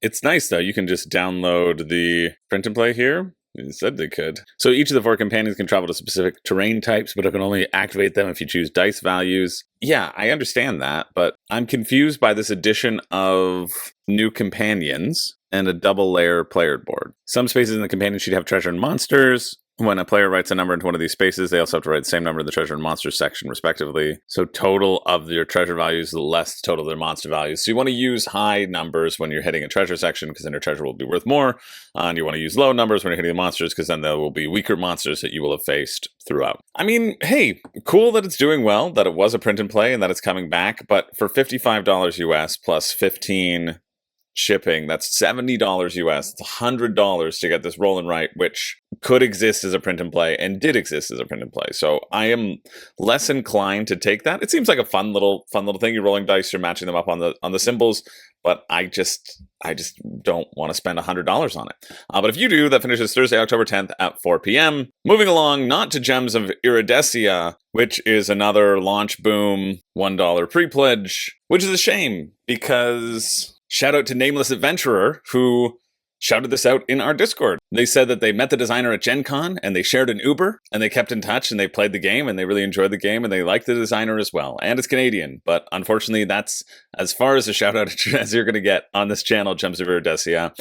Speaker 1: It's nice, though. You can just download the print and play here. It said they could. So each of the 4 companions can travel to specific terrain types, but it can only activate them if you choose dice values. Yeah, I understand that, but I'm confused by this addition of new companions and a double layer player board. Some spaces in the companion sheet have treasure and monsters. When a player writes a number into one of these spaces, they also have to write the same number in the treasure and monster section, respectively. So total of your treasure values less total of their monster values. So you want to use high numbers when you're hitting a treasure section, because then your treasure will be worth more. And you want to use low numbers when you're hitting the monsters, because then there will be weaker monsters that you will have faced throughout. I mean, hey, cool that it's doing well, that it was a print and play, and that it's coming back. But for $55 US plus 15 shipping, that's $70 US. It's $100 to get this roll and write, which could exist as a print and play and did exist as a print and play. So I am less inclined to take that. It seems like a fun little thing. You're rolling dice, you're matching them up on the symbols, but I just don't want to spend $100 on it. But if you do, that finishes Thursday, October 10th at 4 p.m. Moving along, not to Gems of Iridescia, which is another launch boom $1 pre-pledge, which is a shame because shout out to Nameless Adventurer, who shouted this out in our Discord. They said that they met the designer at Gen Con, and they shared an Uber, and they kept in touch, and they played the game, and they really enjoyed the game, and they liked the designer as well. And it's Canadian, but unfortunately, that's as far as a shout out as you're going to get on this channel, Gems of Iridescia,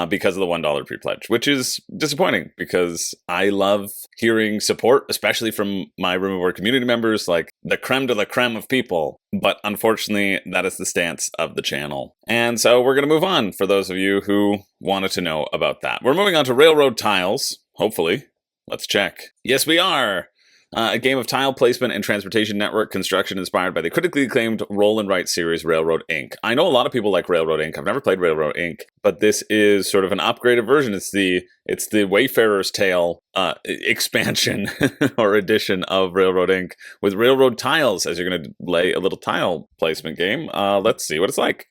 Speaker 1: because of the $1 pre-pledge, which is disappointing because I love hearing support, especially from my Room of War community members, like the creme de la creme of people. But unfortunately, that is the stance of the channel. And so we're going to move on for those of you who wanted to know about that. We're moving on to Railroad Tiles, hopefully. Let's check. Yes, we are. A game of tile placement and transportation network construction inspired by the critically acclaimed Roll and Write series Railroad Inc. I know a lot of people like Railroad Inc. I've never played Railroad Inc., but this is sort of an upgraded version. It's the Wayfarers Tale expansion or edition of Railroad Inc. with railroad tiles, as you're going to lay a little tile placement game. Let's see what it's like.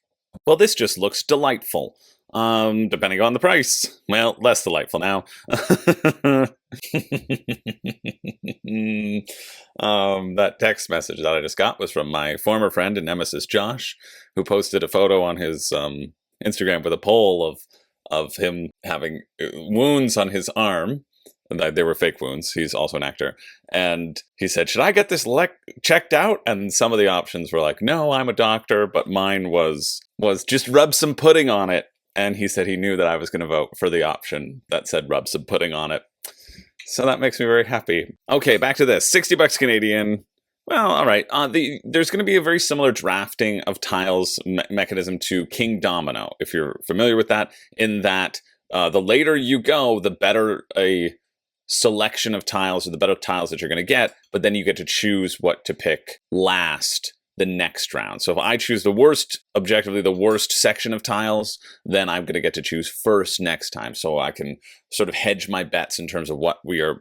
Speaker 1: Well, this just looks delightful. Depending on the price. Well, less delightful now. That text message that I just got was from my former friend and nemesis Josh, who posted a photo on his Instagram with a poll of him having wounds on his arm. And they were fake wounds. He's also an actor. And he said, should I get this checked out? And some of the options were like, no, I'm a doctor. But mine was just rub some pudding on it. And he said he knew that I was going to vote for the option that said rub some pudding on it. So that makes me very happy. Okay, back to this. $60 Canadian. Well, all right. There's going to be a very similar drafting of tiles mechanism to King Domino, if you're familiar with that, in that the later you go, the better a selection of tiles or the better tiles that you're going to get, but then you get to choose what to pick last the next round. So if I choose objectively the worst section of tiles, then I'm going to get to choose first next time. So I can sort of hedge my bets in terms of what we are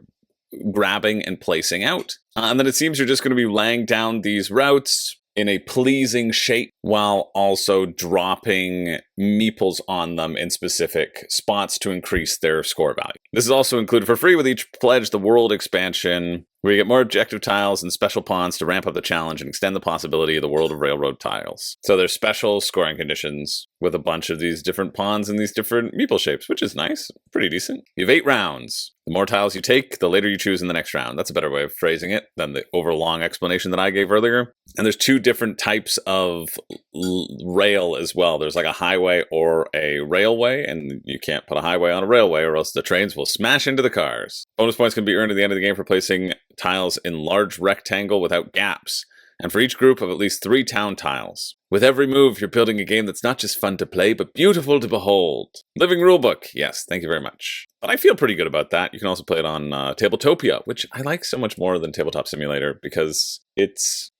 Speaker 1: grabbing and placing out. And then it seems you're just going to be laying down these routes in a pleasing shape while also dropping meeples on them in specific spots to increase their score value. This is also included for free with each pledge, the World expansion, where you get more objective tiles and special pawns to ramp up the challenge and extend the possibility of the world of railroad tiles. So there's special scoring conditions with a bunch of these different pawns and these different meeple shapes, which is nice, pretty decent. You have 8 rounds. The more tiles you take, the later you choose in the next round. That's a better way of phrasing it than the overlong explanation that I gave earlier. And there's 2 different types of rail as well. There's like a highway or a railway, and you can't put a highway on a railway or else the trains will smash into the cars. Bonus points can be earned at the end of the game for placing tiles in large rectangle without gaps, and for each group of at least 3 town tiles. With every move, you're building a game that's not just fun to play, but beautiful to behold. Living rulebook. Yes, thank you very much. But I feel pretty good about that. You can also play it on Tabletopia, which I like so much more than Tabletop Simulator because it's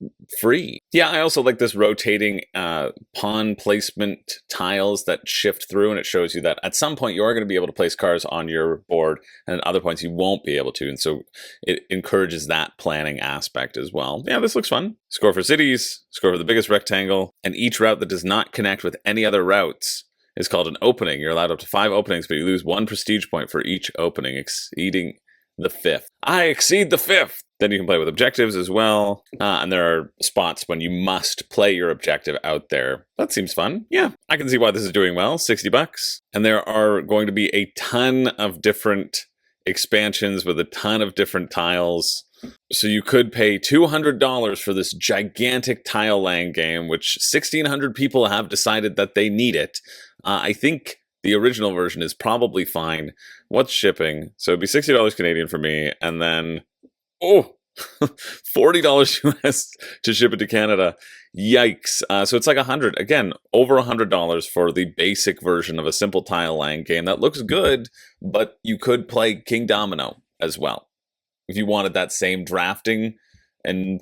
Speaker 1: free. Yeah, I also like this rotating pawn placement tiles that shift through, and it shows you that at some point you are going to be able to place cards on your board, and at other points you won't be able to. And so it encourages that planning aspect as well. Yeah, this looks fun. Score for cities, score for the biggest rectangle, and each route that does not connect with any other routes is called an opening. You're allowed up to 5 openings, but you lose 1 prestige point for each opening, exceeding the 5th. I exceed the 5th! Then you can play with objectives as well. And there are spots when you must play your objective out there. That seems fun. Yeah, I can see why this is doing well. $60. And there are going to be a ton of different expansions with a ton of different tiles. So you could pay $200 for this gigantic tile laying game, which 1,600 people have decided that they need it. I think The original version is probably fine. What's shipping? So it'd be $60 Canadian for me, and then, oh, $40 US to ship it to Canada. Yikes. So it's like $100. Again, over $100 for the basic version of a simple tile laying game that looks good, but you could play King Domino as well. If you wanted that same drafting and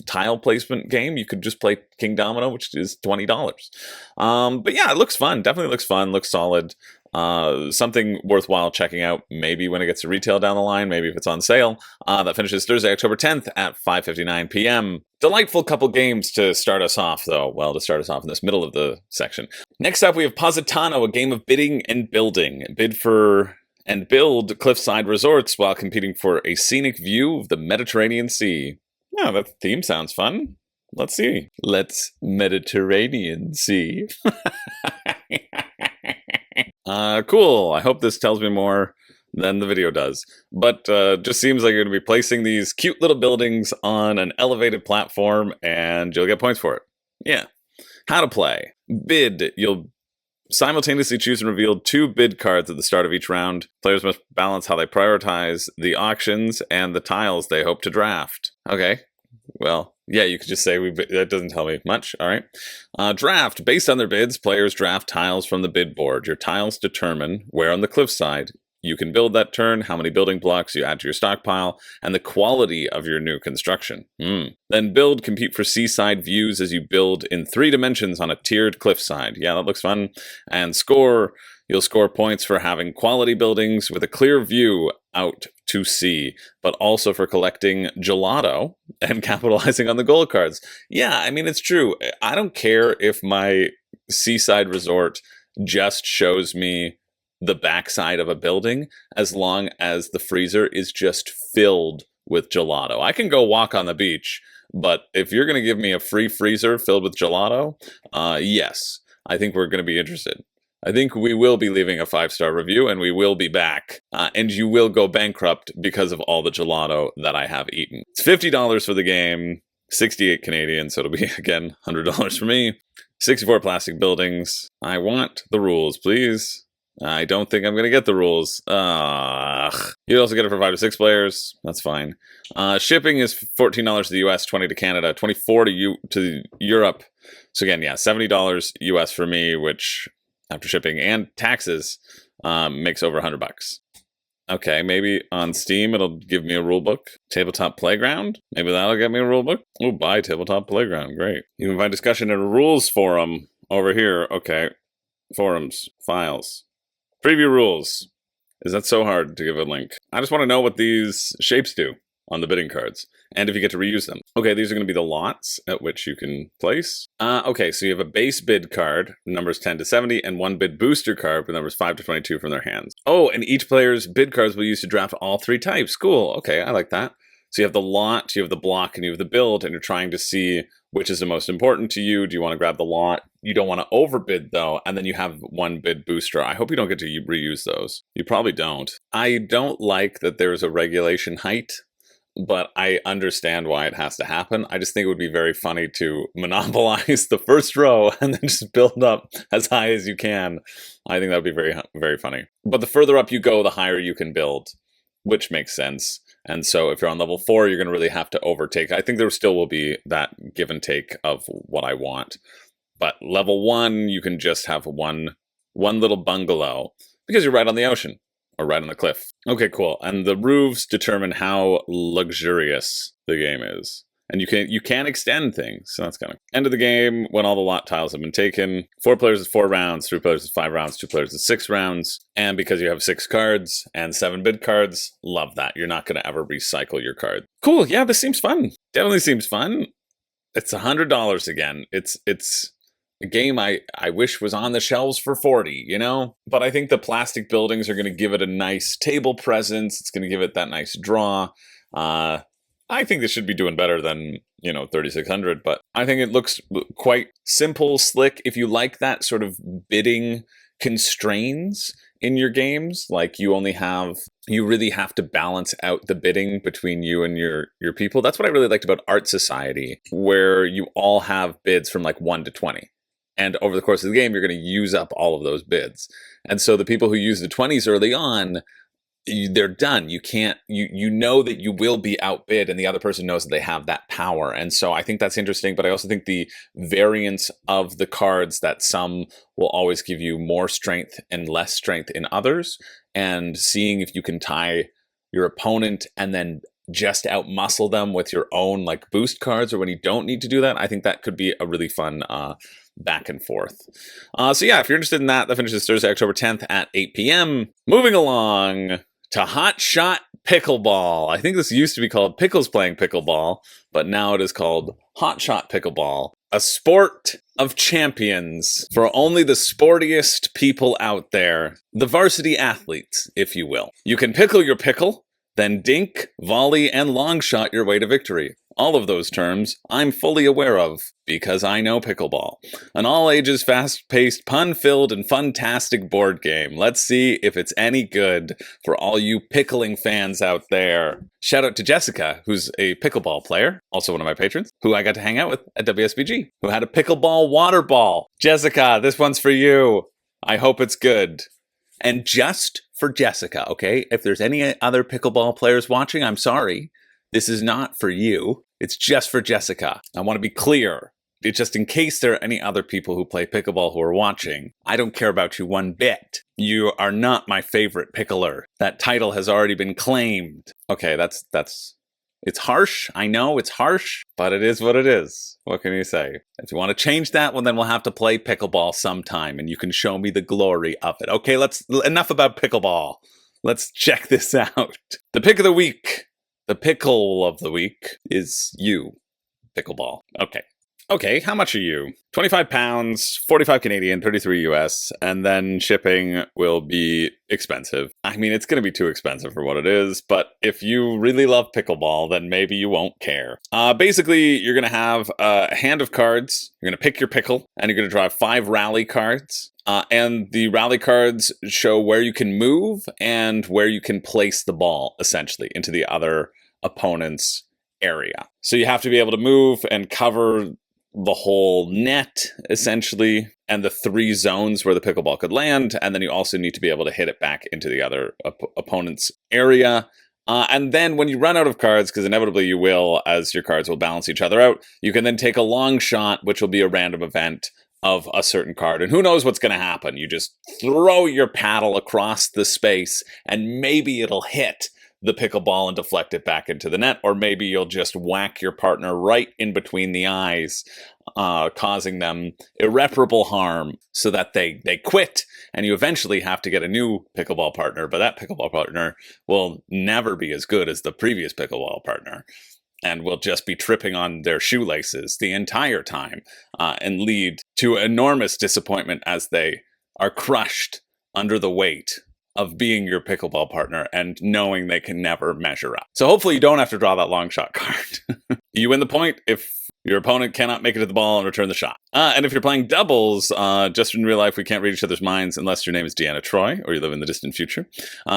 Speaker 1: tile placement game, you could just play King Domino, which is $20. But yeah, it looks fun. Definitely looks fun. Looks solid. Something worthwhile checking out, maybe when it gets to retail down the line, maybe if it's on sale. That finishes Thursday, October 10th at 5:59 p.m. Delightful couple games to start us off, though. Well, to start us off in this middle of the section. Next up, we have Positano, a game of bidding and building. Bid for and build cliffside resorts while competing for a scenic view of the Mediterranean Sea. Yeah, that theme sounds fun. Let's see. Let's Mediterranean Sea. Cool. I hope this tells me more than the video does. But just seems like you're going to be placing these cute little buildings on an elevated platform, and you'll get points for it. Yeah. How to play. Bid. You'll simultaneously choose and reveal 2 bid cards at the start of each round. Players must balance how they prioritize the auctions and the tiles they hope to draft. Okay. Well, yeah, you could just say that doesn't tell me much. All right. Draft. Based on their bids, players draft tiles from the bid board. Your tiles determine where on the cliffside you can build that turn, how many building blocks you add to your stockpile, and the quality of your new construction. Then build, compete for seaside views as you build in 3 dimensions on a tiered cliffside. Yeah, that looks fun. And score. You'll score points for having quality buildings with a clear view out to sea, but also for collecting gelato and capitalizing on the gold cards. Yeah, I mean, it's true. I don't care if my seaside resort just shows me the backside of a building, as long as the freezer is just filled with gelato. I can go walk on the beach, but if you're going to give me a free freezer filled with gelato, yes, I think we're going to be interested. I think we will be leaving a 5-star review, and we will be back. And you will go bankrupt because of all the gelato that I have eaten. It's $50 for the game, 68 Canadian, so it'll be, again, $100 for me. 64 plastic buildings. I want the rules, please. I don't think I'm going to get the rules. You also get it for 5 to 6 players. That's fine. Shipping is $14 to the US, $20 to Canada, $24 to Europe. So again, yeah, $70 US for me, which after shipping and taxes makes over $100. Okay, maybe on Steam it'll give me a rule book. Tabletop Playground? Maybe that'll get me a rule book. Oh, buy Tabletop Playground. Great. You can find discussion in a rules forum over here. Okay. Forums. Files. Preview rules. Is that so hard to give a link? I just want to know what these shapes do on the bidding cards, and if you get to reuse them. Okay, these are going to be the lots at which you can place. Okay, so you have a base bid card, numbers 10 to 70, and 1 bid booster card with numbers 5 to 22 from their hands. Oh, and each player's bid cards will use to draft all 3 types. Cool, okay, I like that. So you have the lot, you have the block, and you have the build, and you're trying to see which is the most important to you. Do you want to grab the lot? You don't want to overbid, though, and then you have 1 bid booster. I hope you don't get to reuse those. You probably don't. I don't like that there's a regulation height, but I understand why it has to happen. I just think it would be very funny to monopolize the first row and then just build up as high as you can. I think that would be very, very funny. But the further up you go, the higher you can build, which makes sense. And so if you're on level 4, you're going to really have to overtake. I think there still will be that give and take of what I want. But level 1, you can just have one little bungalow because you're right on the ocean. Or right on the cliff. Okay, cool. And the roofs determine how luxurious the game is. And you can extend things, so that's kind of... End of the game, when all the lot tiles have been taken. 4 players is 4 rounds, 3 players is 5 rounds, 2 players is 6 rounds. And because you have 6 cards and 7 bid cards, love that. You're not going to ever recycle your card. Cool, yeah, this seems fun. Definitely seems fun. It's $100 again. It's a game I wish was on the shelves for 40, you know? But I think the plastic buildings are going to give it a nice table presence. It's going to give it that nice draw. I think this should be doing better than, 3,600, but I think it looks quite simple, slick. If you like that sort of bidding constraints in your games, like you really have to balance out the bidding between you and your people. That's what I really liked about Art Society, where you all have bids from like 1 to 20. And over the course of the game, you're going to use up all of those bids. And so the people who use the 20s early on, they're done. You can't, you know that you will be outbid, and the other person knows that they have that power. And so I think that's interesting, but I also think the variance of the cards, that some will always give you more strength and less strength in others, and seeing if you can tie your opponent and then just outmuscle them with your own like boost cards, or when you don't need to do that, I think that could be a really fun back and forth. So yeah, if you're interested in that, that finishes Thursday, October 10th at 8 p.m. Moving along to Hotshot Pickleball. I think this used to be called Pickles Playing Pickleball, but now it is called Hotshot Pickleball. A sport of champions for only the sportiest people out there. The varsity athletes, if you will. You can pickle your pickle, then dink, volley, and long shot your way to victory. All of those terms I'm fully aware of, because I know pickleball. An all-ages, fast-paced, pun-filled, and fun-tastic board game. Let's see if it's any good for all you pickling fans out there. Shout out to Jessica, who's a pickleball player, also one of my patrons, who I got to hang out with at WSBG, who had a pickleball water ball. Jessica, this one's for you. I hope it's good. And just for Jessica, okay? If there's any other pickleball players watching, I'm sorry. This is not for you. It's just for Jessica. I want to be clear. It's just in case there are any other people who play pickleball who are watching. I don't care about you one bit. You are not my favorite pickler. That title has already been claimed. Okay, it's harsh. I know it's harsh, but it is what it is. What can you say? If you want to change that, well, then we'll have to play pickleball sometime, and you can show me the glory of it. Okay, enough about pickleball. Let's check this out. The pick of the week. The pickle of the week is you, pickleball. Okay, how much are you? 25 pounds, 45 Canadian, 33 US, and then shipping will be expensive. I mean, it's going to be too expensive for what it is, but if you really love pickleball, then maybe you won't care. Basically, you're going to have a hand of cards, you're going to pick your pickle, and you're going to draw 5 rally cards. And the rally cards show where you can move and where you can place the ball, essentially, into the other opponent's area. So you have to be able to move and cover the whole net, essentially, and the 3 zones where the pickleball could land, and then you also need to be able to hit it back into the other opponent's area. And then when you run out of cards, because inevitably you will, as your cards will balance each other out, you can then take a long shot, which will be a random event of a certain card. And who knows what's going to happen? You just throw your paddle across the space, and maybe it'll hit the pickleball and deflect it back into the net, or maybe you'll just whack your partner right in between the eyes, causing them irreparable harm so that they quit, and you eventually have to get a new pickleball partner, but that pickleball partner will never be as good as the previous pickleball partner, and will just be tripping on their shoelaces the entire time, and lead to enormous disappointment as they are crushed under the weight of being your pickleball partner and knowing they can never measure up. So hopefully you don't have to draw that long shot card. You win the point if your opponent cannot make it to the ball and return the shot. And if you're playing doubles, just in real life, we can't read each other's minds unless your name is Deanna Troy or you live in the distant future.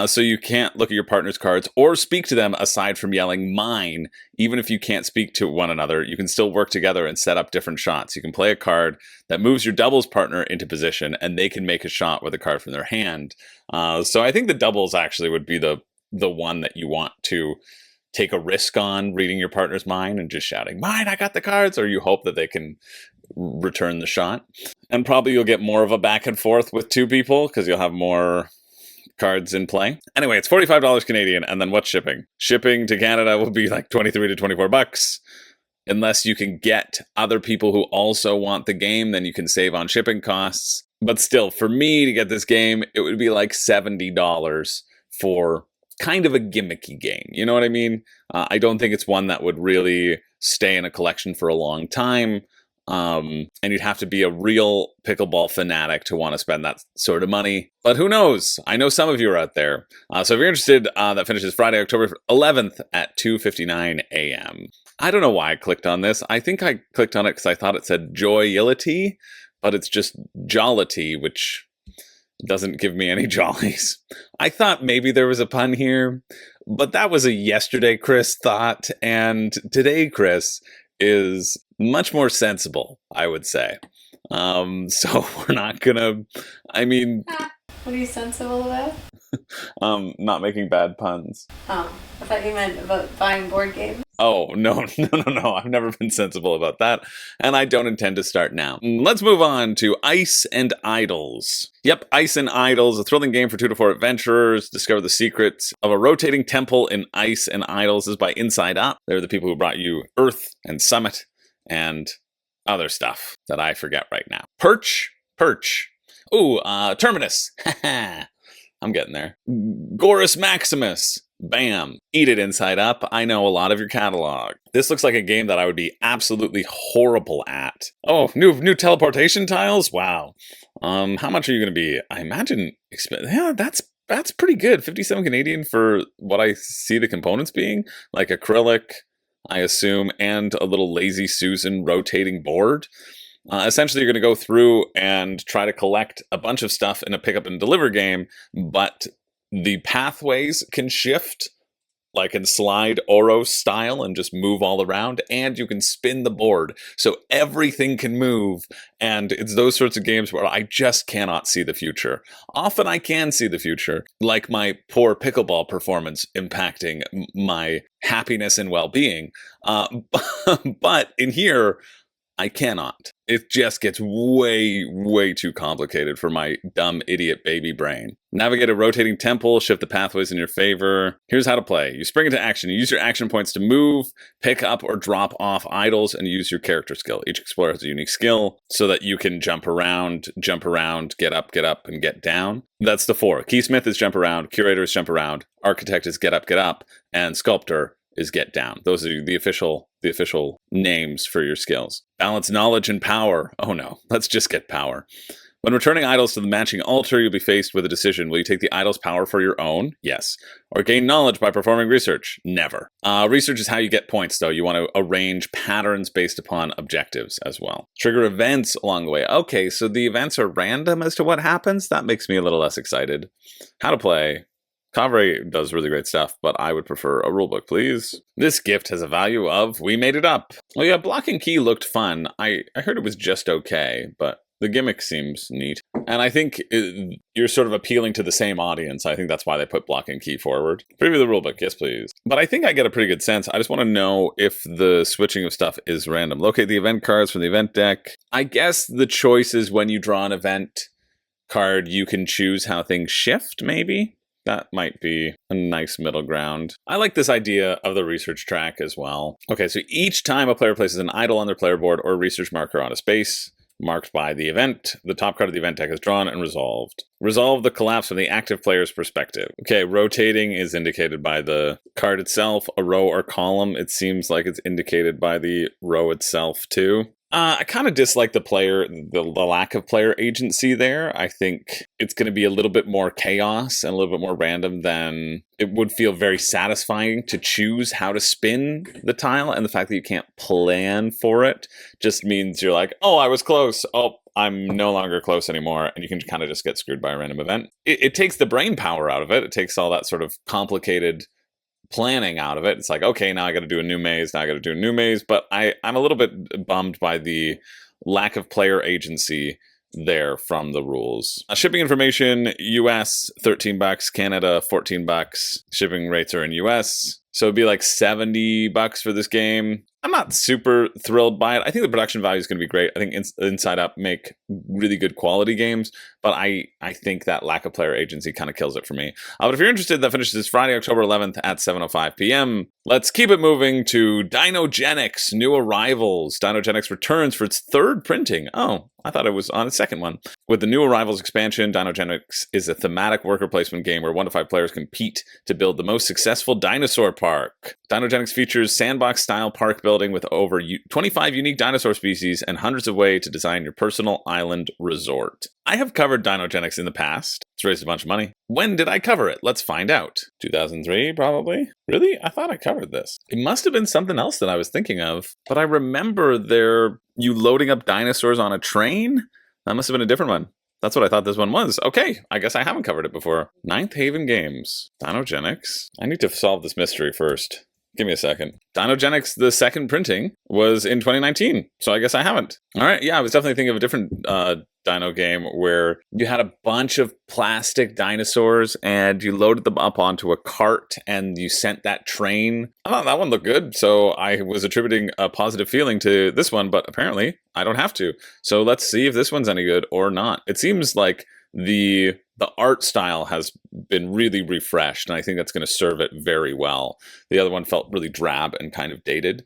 Speaker 1: So you can't look at your partner's cards or speak to them aside from yelling mine. Even if you can't speak to one another, you can still work together and set up different shots. You can play a card that moves your doubles partner into position, and they can make a shot with a card from their hand. So I think the doubles actually would be the one that you want to take a risk on, reading your partner's mind and just shouting, mine, I got the cards, or you hope that they can return the shot. And probably you'll get more of a back and forth with 2 people because you'll have more cards in play. Anyway, it's $45 Canadian, and then what's shipping? Shipping to Canada will be like $23 to $24. Unless you can get other people who also want the game, then you can save on shipping costs. But still, for me to get this game, it would be like $70 for kind of a gimmicky game. You know what I mean? I don't think it's one that would really stay in a collection for a long time. And you'd have to be a real pickleball fanatic to want to spend that sort of money. But who knows? I know some of you are out there. So if you're interested, that finishes Friday, October 11th at 2:59 a.m. I don't know why I clicked on this. I think I clicked on it because I thought it said Jollity, but it's just Jollity, which doesn't give me any jollies. I thought maybe there was a pun here, but that was a yesterday Chris thought, and today Chris is much more sensible, I would say. So we're not gonna, I mean...
Speaker 3: What are you sensible about?
Speaker 1: Not making bad puns.
Speaker 3: Oh, I thought you meant about buying board games.
Speaker 1: Oh, no. I've never been sensible about that, and I don't intend to start now. Let's move on to Ice and Idols. Yep, Ice and Idols, a thrilling game for 2 to 4 adventurers. Discover the secrets of a rotating temple in Ice and Idols. This is by Inside Up. They're the people who brought you Earth and Summit and other stuff that I forget right now. Perch. Ooh, Terminus. I'm getting there. Gorus Maximus. Bam. Eat it, Inside Up. I know a lot of your catalog. This looks like a game that I would be absolutely horrible at. Oh, new teleportation tiles? Wow. How much are you going to be? I imagine... Yeah, that's pretty good. 57 Canadian for what I see the components being. Like acrylic, I assume, and a little Lazy Susan rotating board. Essentially, you're going to go through and try to collect a bunch of stuff in a pick up and deliver game, but the pathways can shift, like in Slide Oro style, and just move all around, and you can spin the board, so everything can move, and it's those sorts of games where I just cannot see the future. Often I can see the future, like my poor pickleball performance impacting my happiness and well-being, but in here, I cannot. It just gets way too complicated for my dumb idiot baby brain. Navigate a rotating temple, shift the pathways in your favor. Here's how to play. You spring into action. You use your action points to move, pick up or drop off idols, and use your character skill. Each explorer has a unique skill so that you can jump around, get up, and get down. That's the 4. Keysmith is jump around, Curator is jump around, Architect is get up, and Sculptor is get down. Those are the official names for your skills. Balance knowledge and power. Oh no, let's just get power. When returning idols to the matching altar, you'll be faced with a decision. Will you take the idol's power for your own? Yes. Or gain knowledge by performing research? Never. Research is how you get points, though. You want to arrange patterns based upon objectives as well. Trigger events along the way. Okay, so the events are random as to what happens? That makes me a little less excited. How to play. Kavre does really great stuff, but I would prefer a rulebook, please. This gift has a value of, we made it up. Oh yeah, Block and Key looked fun. I heard it was just okay, but the gimmick seems neat. And I think you're sort of appealing to the same audience. I think that's why they put Block and Key forward. Preview the rulebook, yes please. But I think I get a pretty good sense. I just want to know if the switching of stuff is random. Locate the event cards from the event deck. I guess the choice is when you draw an event card, you can choose how things shift, maybe? That might be a nice middle ground. I like this idea of the research track as well. Okay, so each time a player places an idol on their player board or a research marker on a space marked by the event, the top card of the event deck is drawn and resolved. Resolve the collapse from the active player's perspective. Okay, rotating is indicated by the card itself. A row or column, it seems like it's indicated by the row itself too. I kind of dislike the lack of player agency there. I think it's going to be a little bit more chaos and a little bit more random than it would feel very satisfying to choose how to spin the tile. And the fact that you can't plan for it just means you're like, oh, I was close. Oh, I'm no longer close anymore. And you can kind of just get screwed by a random event. It takes the brain power out of it. It takes all that sort of complicated planning out of it. It's like, okay, now I got to do a new maze. But I'm a little bit bummed by the lack of player agency there from the rules. Shipping information, US $13, Canada $14. Shipping rates are in US, so it'd be like $70 for this game. I'm not super thrilled by it. I think the production value is going to be great. I think Inside Up make really good quality games, but I think that lack of player agency kind of kills it for me. But if you're interested, that finishes this Friday, October 11th at 7:05 p.m. Let's keep it moving to Dinogenics New Arrivals. Dinogenics returns for its 3rd printing. Oh, I thought it was on its 2nd one. With the New Arrivals expansion, Dinogenics is a thematic worker placement game where 1 to 5 players compete to build the most successful dinosaur park. Dinogenics features sandbox-style park building with over 25 unique dinosaur species and hundreds of ways to design your personal island resort. I have covered Dinogenics in the past. It's raised a bunch of money. When did I cover it? Let's find out. 2003, probably? Really? I thought I covered this. It must have been something else that I was thinking of, but I remember you loading up dinosaurs on a train? That must have been a different one. That's what I thought this one was. Okay, I guess I haven't covered it before. Ninth Haven Games. Dinogenics. I need to solve this mystery first. Give me a second. Dinogenics, the second printing, was in 2019, so I guess I haven't. All right, yeah, I was definitely thinking of a different dino game where you had a bunch of plastic dinosaurs and you loaded them up onto a cart and you sent that train. I thought that one looked good, so I was attributing a positive feeling to this one, but apparently I don't have to. So let's see if this one's any good or not. It seems like the art style has been really refreshed, and I think that's going to serve it very well. The other one felt really drab and kind of dated.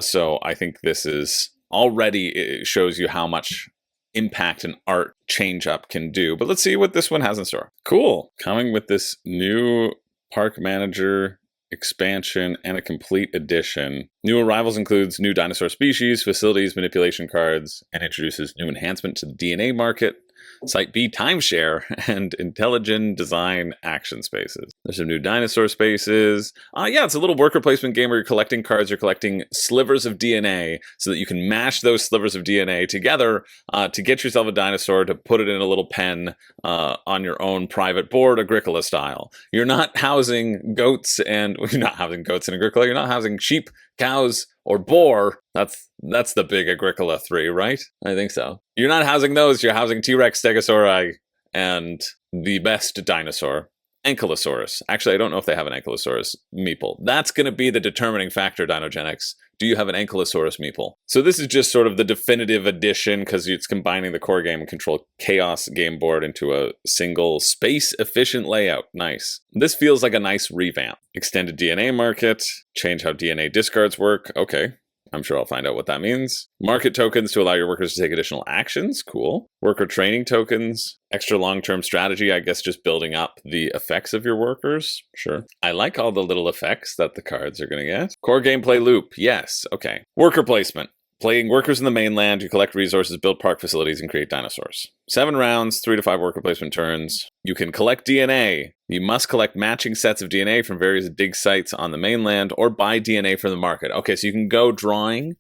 Speaker 1: So I think this is already, it shows you how much impact an art change up can do. But let's see what this one has in store. Cool. Coming with this new Park Manager expansion and a complete edition. New Arrivals includes new dinosaur species, facilities, manipulation cards, and introduces new enhancement to the DNA market, Site B timeshare, and intelligent design action spaces. There's some new dinosaur spaces. Yeah, it's a little worker placement game where you're collecting cards, you're collecting slivers of DNA so that you can mash those slivers of DNA together to get yourself a dinosaur to put it in a little pen on your own private board, Agricola style. You're not housing goats and you're not housing goats in Agricola, you're not housing sheep, cows, or boar. That's the big Agricola 3, right? I think so. You're not housing those, you're housing T-Rex, Stegosauri, and the best dinosaur, Ankylosaurus. Actually, I don't know if they have an Ankylosaurus meeple. That's going to be the determining factor, Dinogenics. Do you have an Ankylosaurus meeple? So this is just sort of the definitive edition because it's combining the core game and control chaos game board into a single space-efficient layout. Nice. This feels like a nice revamp. Extended DNA market, change how DNA discards work. Okay. I'm sure I'll find out what that means. Market tokens to allow your workers to take additional actions. Cool. Worker training tokens. Extra long-term strategy, I guess just building up the effects of your workers. Sure. I like all the little effects that the cards are going to get. Core gameplay loop. Yes. Okay. Worker placement. Playing workers in the mainland, you collect resources, build park facilities, and create dinosaurs. 7 rounds, 3 to 5 worker placement turns. You can collect DNA. You must collect matching sets of DNA from various dig sites on the mainland or buy DNA from the market. Okay, so you can go drawing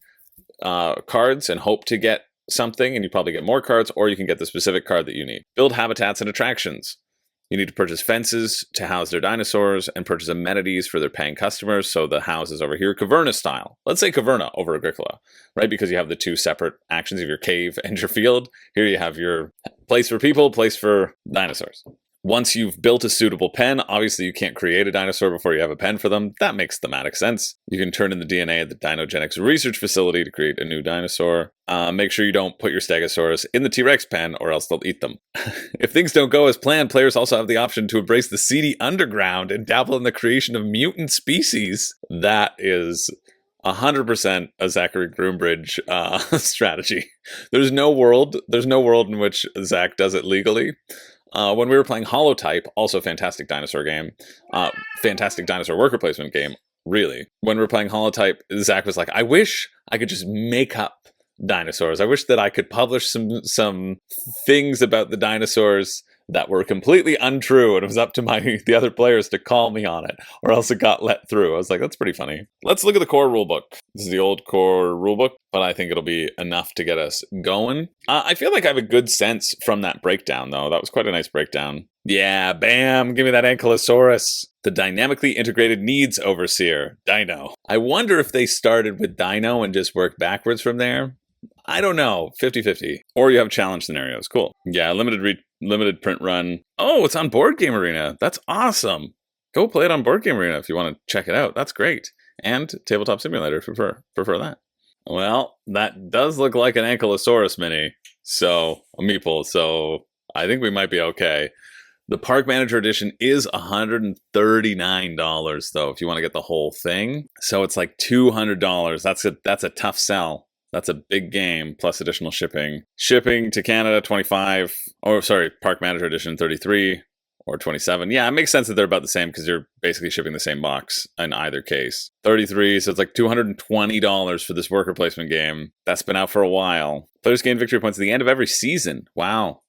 Speaker 1: cards and hope to get something, and you probably get more cards, or you can get the specific card that you need. Build habitats and attractions. You need to purchase fences to house their dinosaurs and purchase amenities for their paying customers. So the house is over here, Caverna style. Let's say Caverna over Agricola, right? Because you have the two separate actions of your cave and your field. Here you have your place for people, place for dinosaurs. Once you've built a suitable pen, obviously you can't create a dinosaur before you have a pen for them. That makes thematic sense. You can turn in the DNA at the Dinogenics research facility to create a new dinosaur. Make sure you don't put your Stegosaurus in the T-Rex pen or else they'll eat them. If things don't go as planned, players also have the option to embrace the seedy underground and dabble in the creation of mutant species. That is 100% a Zachary Groombridge strategy. There's no world in which Zach does it legally. When we were playing Holotype, also fantastic dinosaur game, fantastic dinosaur worker placement game, really. When we were playing Holotype, Zach was like, I wish I could just make up dinosaurs. I wish that I could publish some things about the dinosaurs that were completely untrue, and it was up to the other players to call me on it, or else it got let through. I was like, that's pretty funny. Let's look at the core rulebook. This is the old core rulebook, but I think it'll be enough to get us going. I feel like I have a good sense from that breakdown, though. That was quite a nice breakdown. Yeah, bam, give me that Ankylosaurus. The dynamically integrated needs overseer, Dino. I wonder if they started with Dino and just worked backwards from there. I don't know, 50-50. Or you have challenge scenarios. Cool. Yeah, limited print run. Oh, it's on Board Game Arena. That's awesome. Go play it on Board Game Arena if you want to check it out. That's great. And Tabletop Simulator if you prefer that. Well, that does look like an Ankylosaurus mini. So, a meeple. So, I think we might be okay. The Park Manager Edition is $139, though, if you want to get the whole thing. So, it's like $200. That's a tough sell. That's a big game, plus additional shipping. Shipping to Canada, 25. Or, sorry, Park Manager Edition, 33 or 27. Yeah, it makes sense that they're about the same because you're basically shipping the same box in either case. 33, so it's like $220 for this worker placement game. That's been out for a while. Players gain victory points at the end of every season. Wow.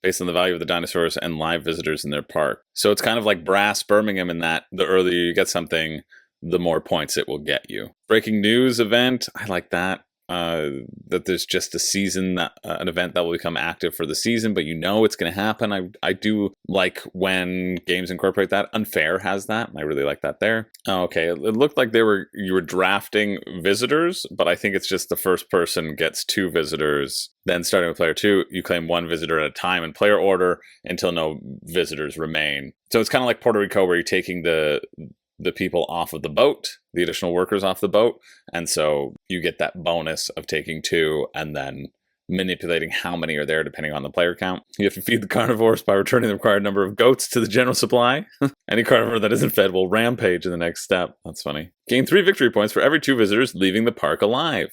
Speaker 1: Based on the value of the dinosaurs and live visitors in their park. So it's kind of like Brass Birmingham in that the earlier you get something, the more points it will get you. Breaking news event. I like that. that there's just a season, an event that will become active for the season, but you know it's going to happen. I do like when games incorporate that. Unfair has that. I really like that there. Okay, it looked like you were drafting visitors, but I think it's just the first person gets 2 visitors. Then starting with player 2, you claim 1 visitor at a time in player order until no visitors remain. So it's kind of like Puerto Rico, where you're taking the people off of the boat, the additional workers off the boat, and so you get that bonus of taking 2 and then manipulating how many are there depending on the player count. You have to feed the carnivores by returning the required number of goats to the general supply. Any carnivore that isn't fed will rampage in the next step. That's funny. Gain 3 victory points for every 2 visitors leaving the park alive.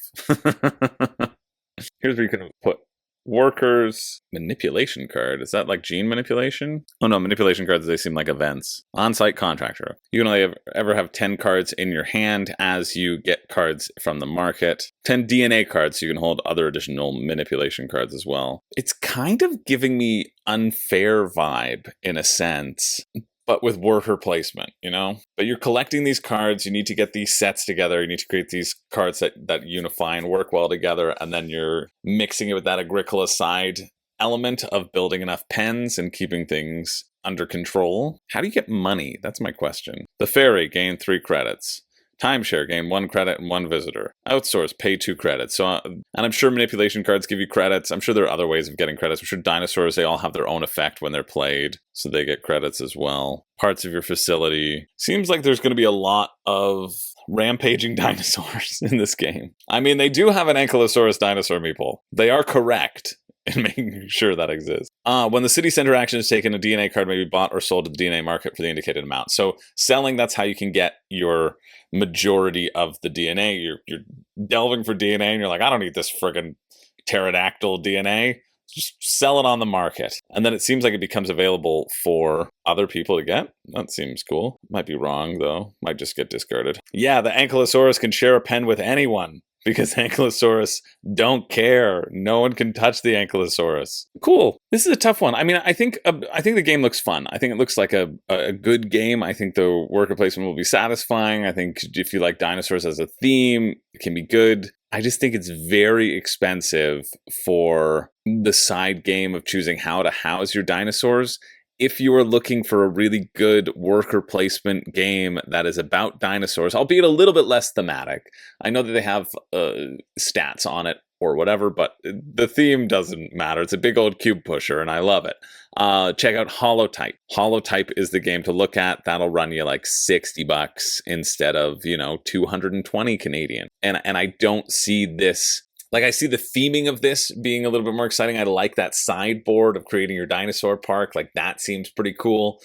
Speaker 1: Here's where you can put workers. Manipulation card. Is that like gene manipulation? Oh no, manipulation cards, they seem like events. On-site contractor. You can only ever have 10 cards in your hand as you get cards from the market. 10 DNA cards, so you can hold other additional manipulation cards as well. It's kind of giving me unfair vibe in a sense, but with worker placement, you know? But you're collecting these cards, you need to get these sets together, you need to create these cards that unify and work well together, and then you're mixing it with that Agricola side element of building enough pens and keeping things under control. How do you get money? That's my question. The ferry, gain 3 credits. Timeshare, gain 1 credit and 1 visitor. Outsource, pay 2 credits. So, and I'm sure manipulation cards give you credits. I'm sure there are other ways of getting credits. I'm sure dinosaurs, they all have their own effect when they're played, so they get credits as well. Parts of your facility. Seems like there's going to be a lot of rampaging dinosaurs in this game. I mean, they do have an Ankylosaurus dinosaur meeple. They are correct in making sure that exists. When the city center action is taken, a DNA card may be bought or sold to the DNA market for the indicated amount. So selling, that's how you can get your majority of the DNA. You're delving for DNA and you're like, I don't need this friggin' pterodactyl DNA. Just sell it on the market. And then it seems like it becomes available for other people to get. That seems cool. Might be wrong though. Might just get discarded. Yeah, the Ankylosaurus can share a pen with anyone, because Ankylosaurus don't care. No one can touch the Ankylosaurus. Cool. This is a tough one. I mean, I think the game looks fun. I think it looks like a good game. I think the worker placement will be satisfying. I think if you like dinosaurs as a theme, it can be good. I just think it's very expensive for the side game of choosing how to house your dinosaurs. If you are looking for a really good worker placement game that is about dinosaurs, albeit a little bit less thematic. I know that they have stats on it or whatever, but the theme doesn't matter. It's a big old cube pusher, and I love it. Check out Holotype. Holotype is the game to look at. That'll run you like $60 instead of, 220 Canadian. And I don't see this. Like, I see the theming of this being a little bit more exciting. I like that sideboard of creating your dinosaur park. Like, that seems pretty cool.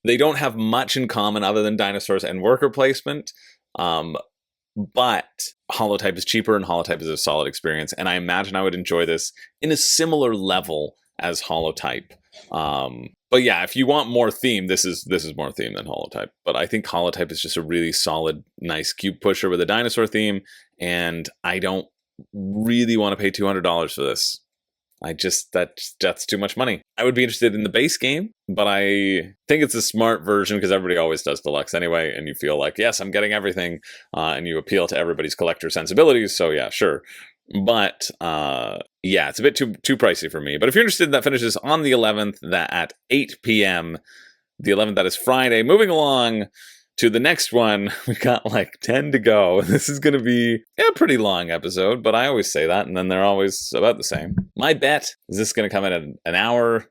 Speaker 1: They don't have much in common other than dinosaurs and worker placement. But Holotype is cheaper and Holotype is a solid experience. And I imagine I would enjoy this in a similar level as Holotype. But yeah, if you want more theme, this is more theme than Holotype. But I think Holotype is just a really solid, nice cube pusher with a dinosaur theme. And I don't really want to pay $200 for this. That's too much money. I would be interested in the base game, but I think it's a smart version because everybody always does deluxe anyway, and you feel like, yes, I'm getting everything, and you appeal to everybody's collector sensibilities, so yeah, sure. But yeah, it's a bit too pricey for me. But if you're interested, that finishes on the 11th, that at 8 p.m. The 11th, that is Friday. Moving along to the next one, we got like 10 to go. This is going to be a pretty long episode, but I always say that, and then they're always about the same. My bet is this going to come in at an hour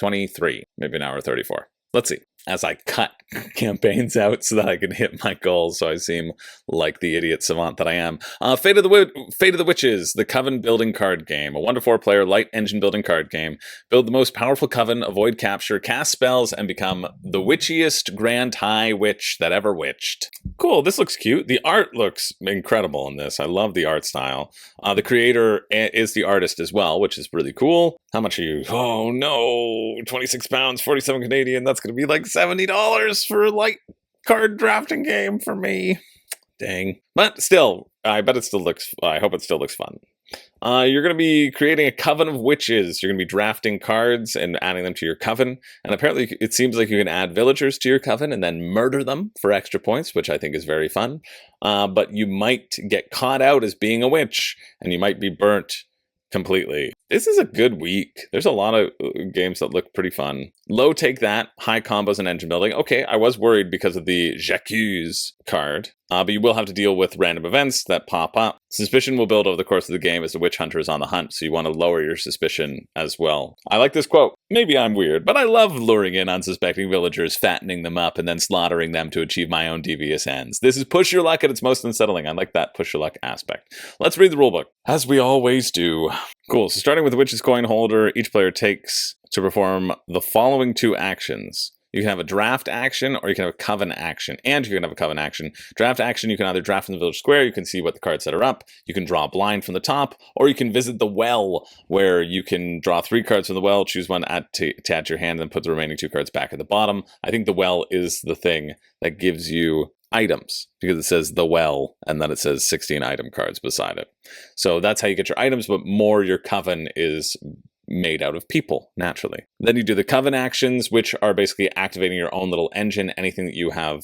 Speaker 1: 23, maybe an hour 34. Let's see. As I cut campaigns out so that I can hit my goals, so I seem like the idiot savant that I am. Fate of the Witches, the Coven building card game. A 1-to-4 player light engine building card game. Build the most powerful coven, avoid capture, cast spells, and become the witchiest grand high witch that ever witched. Cool, this looks cute. The art looks incredible in this. I love the art style. The creator is the artist as well, which is really cool. How much are you? Oh no, 26 pounds, 47 Canadian. That's going to be like $70 for a light card drafting game for me. Dang. But still, I hope it still looks fun. You're going to be creating a coven of witches. You're going to be drafting cards and adding them to your coven. And apparently it seems like you can add villagers to your coven and then murder them for extra points, which I think is very fun. But you might get caught out as being a witch, and you might be burnt completely. This is a good week. There's a lot of games that look pretty fun. Low take that, high combos and engine building. Okay, I was worried because of the J'accuse card, but you will have to deal with random events that pop up. Suspicion will build over the course of the game as the witch hunter is on the hunt, so you want to lower your suspicion as well. I like this quote. Maybe I'm weird, but I love luring in unsuspecting villagers, fattening them up, and then slaughtering them to achieve my own devious ends. This is push your luck at its most unsettling. I like that push your luck aspect. Let's read the rulebook, as we always do. Cool, so starting with the witch's coin holder, each player takes to perform the following 2 actions. You can have a draft action, or you can have a coven action. And you can have a coven action. Draft action, you can either draft from the village square, you can see what the cards that are up, you can draw a blind from the top, or you can visit the well, where you can draw 3 cards from the well, choose one to add to your hand, and then put the remaining 2 cards back at the bottom. I think the well is the thing that gives you items, because it says the well, and then it says 16 item cards beside it. So that's how you get your items, but more your coven is made out of people, naturally. Then you do the coven actions, which are basically activating your own little engine. Anything that you have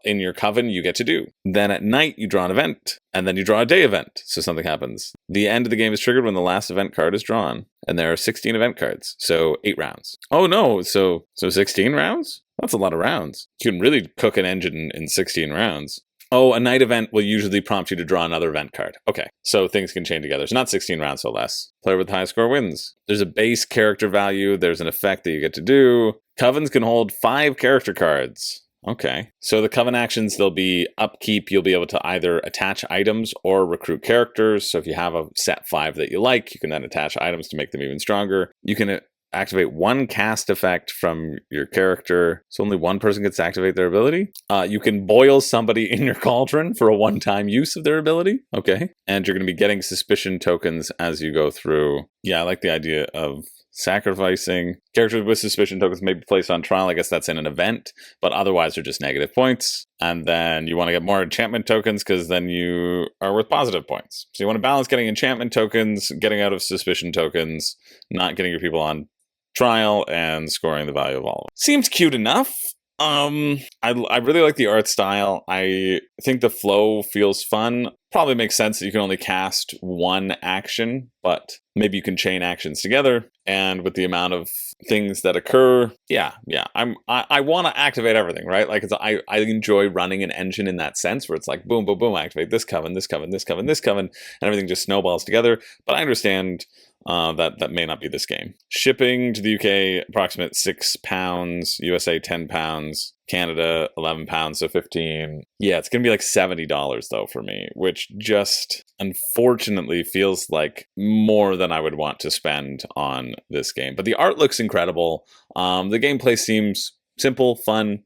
Speaker 1: in your coven, you get to do. Then at night, you draw an event, and then you draw a day event, so something happens. The end of the game is triggered when the last event card is drawn, and there are 16 event cards, so 8 rounds. Oh no, so 16 rounds? That's a lot of rounds. You can really cook an engine in 16 rounds. Oh, a night event will usually prompt you to draw another event card. Okay, so things can chain together. It's not 16 rounds, so less. Player with the highest score wins. There's a base character value. There's an effect that you get to do. Covens can hold 5 character cards. Okay, so the coven actions, they'll be upkeep. You'll be able to either attach items or recruit characters. So if you have a set 5 that you like, you can then attach items to make them even stronger. You can activate 1 cast effect from your character, so only 1 person gets to activate their ability. You can boil somebody in your cauldron for a one-time use of their ability. Okay, and you're going to be getting suspicion tokens as you go through. Yeah, I like the idea of sacrificing. Characters with suspicion tokens may be placed on trial. I guess that's in an event, but otherwise they're just negative points. And then you want to get more enchantment tokens, because then you are worth positive points. So you want to balance getting enchantment tokens, getting out of suspicion tokens, not getting your people on trial, and scoring the value of all of them. Seems cute enough. I really like the art style. I think the flow feels fun. Probably makes sense that you can only cast 1 action, but maybe you can chain actions together. And with the amount of things that occur, I want to activate everything, right? Like I enjoy running an engine in that sense, where it's like boom, boom, boom, activate this coven, this coven, this coven, this coven, and everything just snowballs together. But I understand that may not be this game. Shipping to the UK, approximate £6, USA £10, Canada £11, so 15. Yeah, it's gonna be like $70 though for me, which just unfortunately feels like more than I would want to spend on this game. But the art looks incredible. The gameplay seems simple, fun.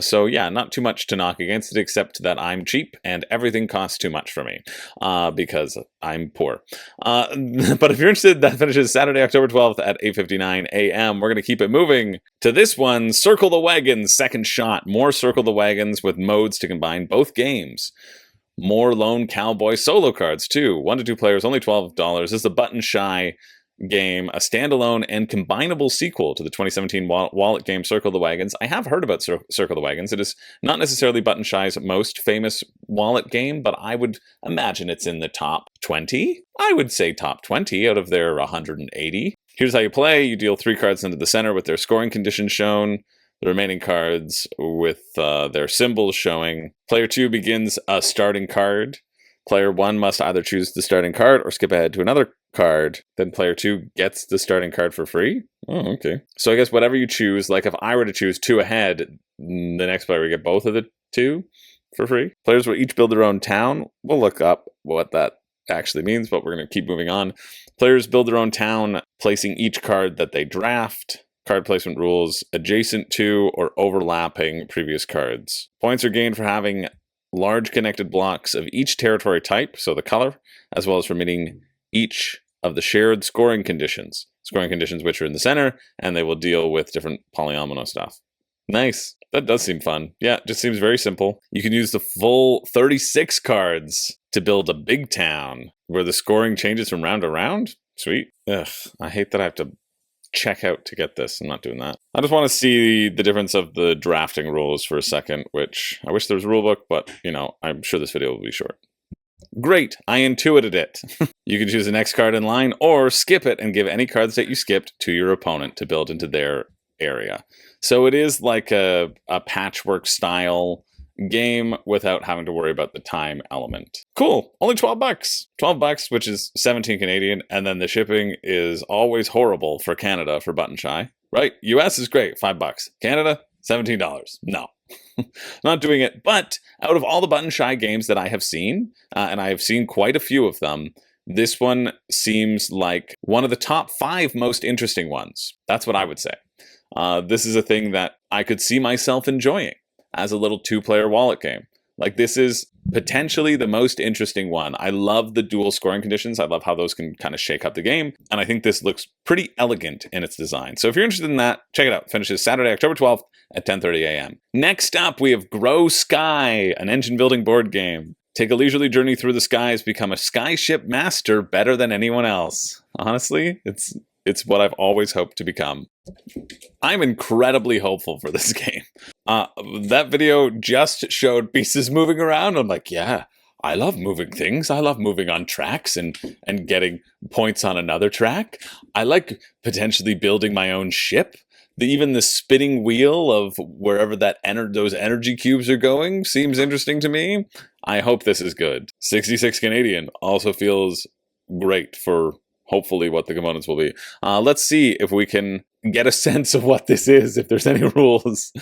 Speaker 1: So yeah, not too much to knock against it, except that I'm cheap and everything costs too much for me because I'm poor. But if you're interested, that finishes Saturday, October 12th at 8:59 a.m. We're going to keep it moving to this one, Circle the Wagons, Second Shot. More Circle the Wagons with modes to combine both games. More Lone Cowboy solo cards too. 1 to 2 players, only $12. This is a button-shy game, a standalone and combinable sequel to the 2017 wallet game Circle the Wagons. I have heard about Circle the Wagons. It is not necessarily Button Shy's most famous wallet game, but I would imagine it's in the top 20. I would say top 20 out of their 180. Here's how you play. You deal 3 cards into the center with their scoring conditions shown. The remaining cards with their symbols showing. Player 2 begins a starting card. Player 1 must either choose the starting card or skip ahead to another card. Then player 2 gets the starting card for free. Oh, okay. So I guess whatever you choose, like if I were to choose 2 ahead, the next player would get both of the 2 for free. Players will each build their own town. We'll look up what that actually means, but we're going to keep moving on. Players build their own town, placing each card that they draft. Card placement rules adjacent to or overlapping previous cards. Points are gained for having large connected blocks of each territory type, so the color, as well as for meeting each of the shared scoring conditions. Scoring conditions which are in the center, and they will deal with different polyomino stuff. Nice. That does seem fun. Yeah, it just seems very simple. You can use the full 36 cards to build a big town where the scoring changes from round to round. Sweet. Ugh, I hate that I have to check out to get this. I'm not doing that. I just want to see the difference of the drafting rules for a second, which I wish there was a rule book, but, you know, I'm sure this video will be short. Great, I intuited it. You can choose the next card in line or skip it and give any cards that you skipped to your opponent to build into their area. So it is like a patchwork style game without having to worry about the time element. Cool, only 12 bucks. 12 bucks, which is 17 Canadian, and then the shipping is always horrible for Canada for Button Shy, right? US is great, 5 bucks. Canada, $17. No. Not doing it. But out of all the Button Shy games that I have seen, and I have seen quite a few of them, this one seems like one of the top 5 most interesting ones. That's what I would say. This is a thing that I could see myself enjoying as a little 2-player wallet game. Like, this is potentially the most interesting one. I love the dual scoring conditions. I love how those can kind of shake up the game. And I think this looks pretty elegant in its design. So if you're interested in that, check it out. Finishes Saturday, October 12th at 10:30 a.m. Next up, we have Grow Sky, an engine building board game. Take a leisurely journey through the skies, become a skyship master better than anyone else. Honestly, it's what I've always hoped to become. I'm incredibly hopeful for this game. That video just showed pieces moving around. I'm like, yeah, I love moving things. I love moving on tracks and getting points on another track. I like potentially building my own ship. Even the spinning wheel of wherever those energy cubes are going seems interesting to me. I hope this is good. 66 Canadian also feels great for hopefully what the components will be. Let's see if we can get a sense of what this is, if there's any rules.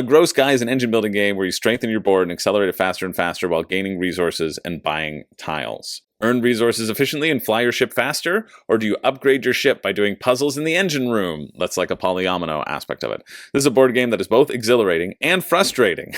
Speaker 1: Grow Sky is an engine building game where you strengthen your board and accelerate it faster and faster while gaining resources and buying tiles. Earn resources efficiently and fly your ship faster, or do you upgrade your ship by doing puzzles in the engine room? That's like a polyomino aspect of it. This is a board game that is both exhilarating and frustrating,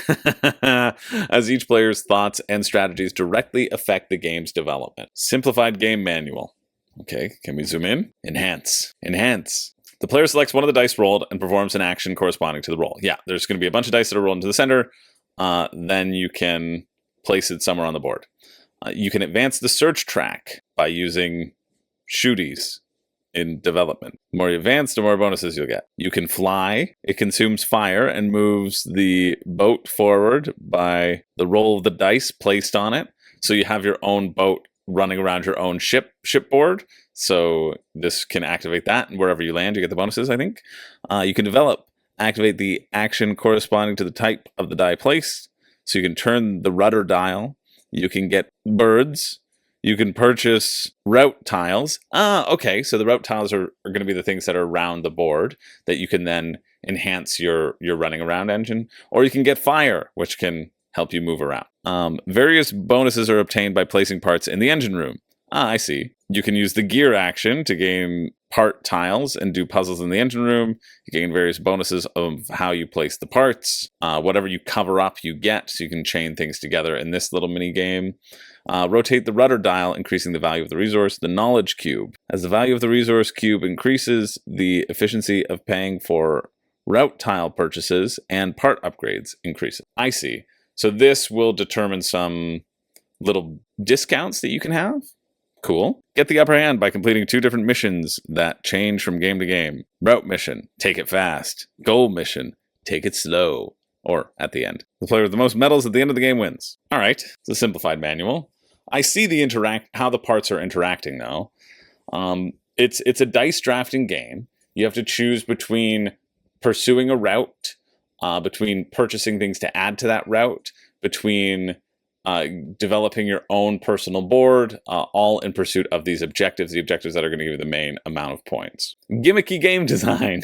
Speaker 1: as each player's thoughts and strategies directly affect the game's development. Simplified game manual. Okay, can we zoom in? Enhance. Enhance. The player selects one of the dice rolled and performs an action corresponding to the roll. Yeah, there's going to be a bunch of dice that are rolled into the center. Then you can place it somewhere on the board. You can advance the search track by using shooties in development. The more you advance, the more bonuses you'll get. You can fly. It consumes fire and moves the boat forward by the roll of the dice placed on it. So you have your own boat running around your own shipboard. So this can activate that, and wherever you land, you get the bonuses, I think. You can activate the action corresponding to the type of the die placed. So you can turn the rudder dial. You can get birds. You can purchase route tiles. Okay, so the route tiles are going to be the things that are around the board that you can then enhance your running around engine. Or you can get fire, which can help you move around. Various bonuses are obtained by placing parts in the engine room. I see. You can use the gear action to gain part tiles and do puzzles in the engine room. You gain various bonuses of how you place the parts. Whatever you cover up, you get, so you can chain things together in this little mini game. Rotate the rudder dial, increasing the value of the resource. The knowledge cube. As the value of the resource cube increases, the efficiency of paying for route tile purchases and part upgrades increases. I see. So this will determine some little discounts that you can have. Cool. Get the upper hand by completing 2 different missions that change from game to game. Route mission, take it fast. Goal mission, take it slow. Or at the end. The player with the most medals at the end of the game wins. All right, it's a simplified manual. I see how the parts are interacting though. It's a dice drafting game. You have to choose between pursuing a route, between purchasing things to add to that route, between developing your own personal board, all in pursuit of these objectives, the objectives that are going to give you the main amount of points. Gimmicky game design.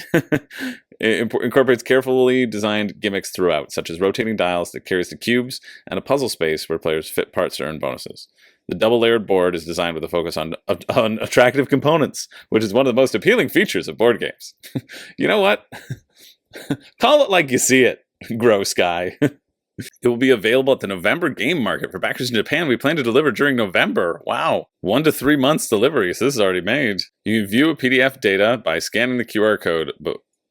Speaker 1: It incorporates carefully designed gimmicks throughout, such as rotating dials that carries the cubes and a puzzle space where players fit parts to earn bonuses. The double-layered board is designed with a focus on attractive components, which is one of the most appealing features of board games. You know what? Call it like you see it, Grow Sky. It will be available at the November game market for backers in Japan. We plan to deliver during November. Wow. 1 to 3 months delivery, so this is already made. You can view a PDF data by scanning the QR code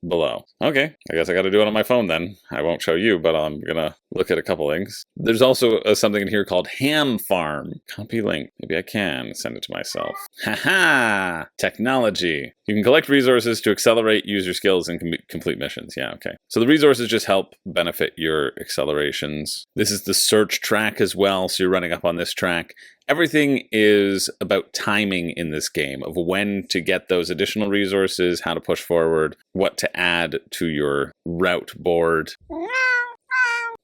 Speaker 1: below. Okay, I guess I got to do it on my phone then. I won't show you, but I'm going to look at a couple things. There's also something in here called Ham Farm. Copy link. Maybe I can send it to myself. Haha! Technology. You can collect resources to accelerate user skills and complete missions. Yeah, okay. So the resources just help benefit your accelerations. This is the search track as well, so you're running up on this track. Everything is about timing in this game, of when to get those additional resources, how to push forward, what to add to your route board.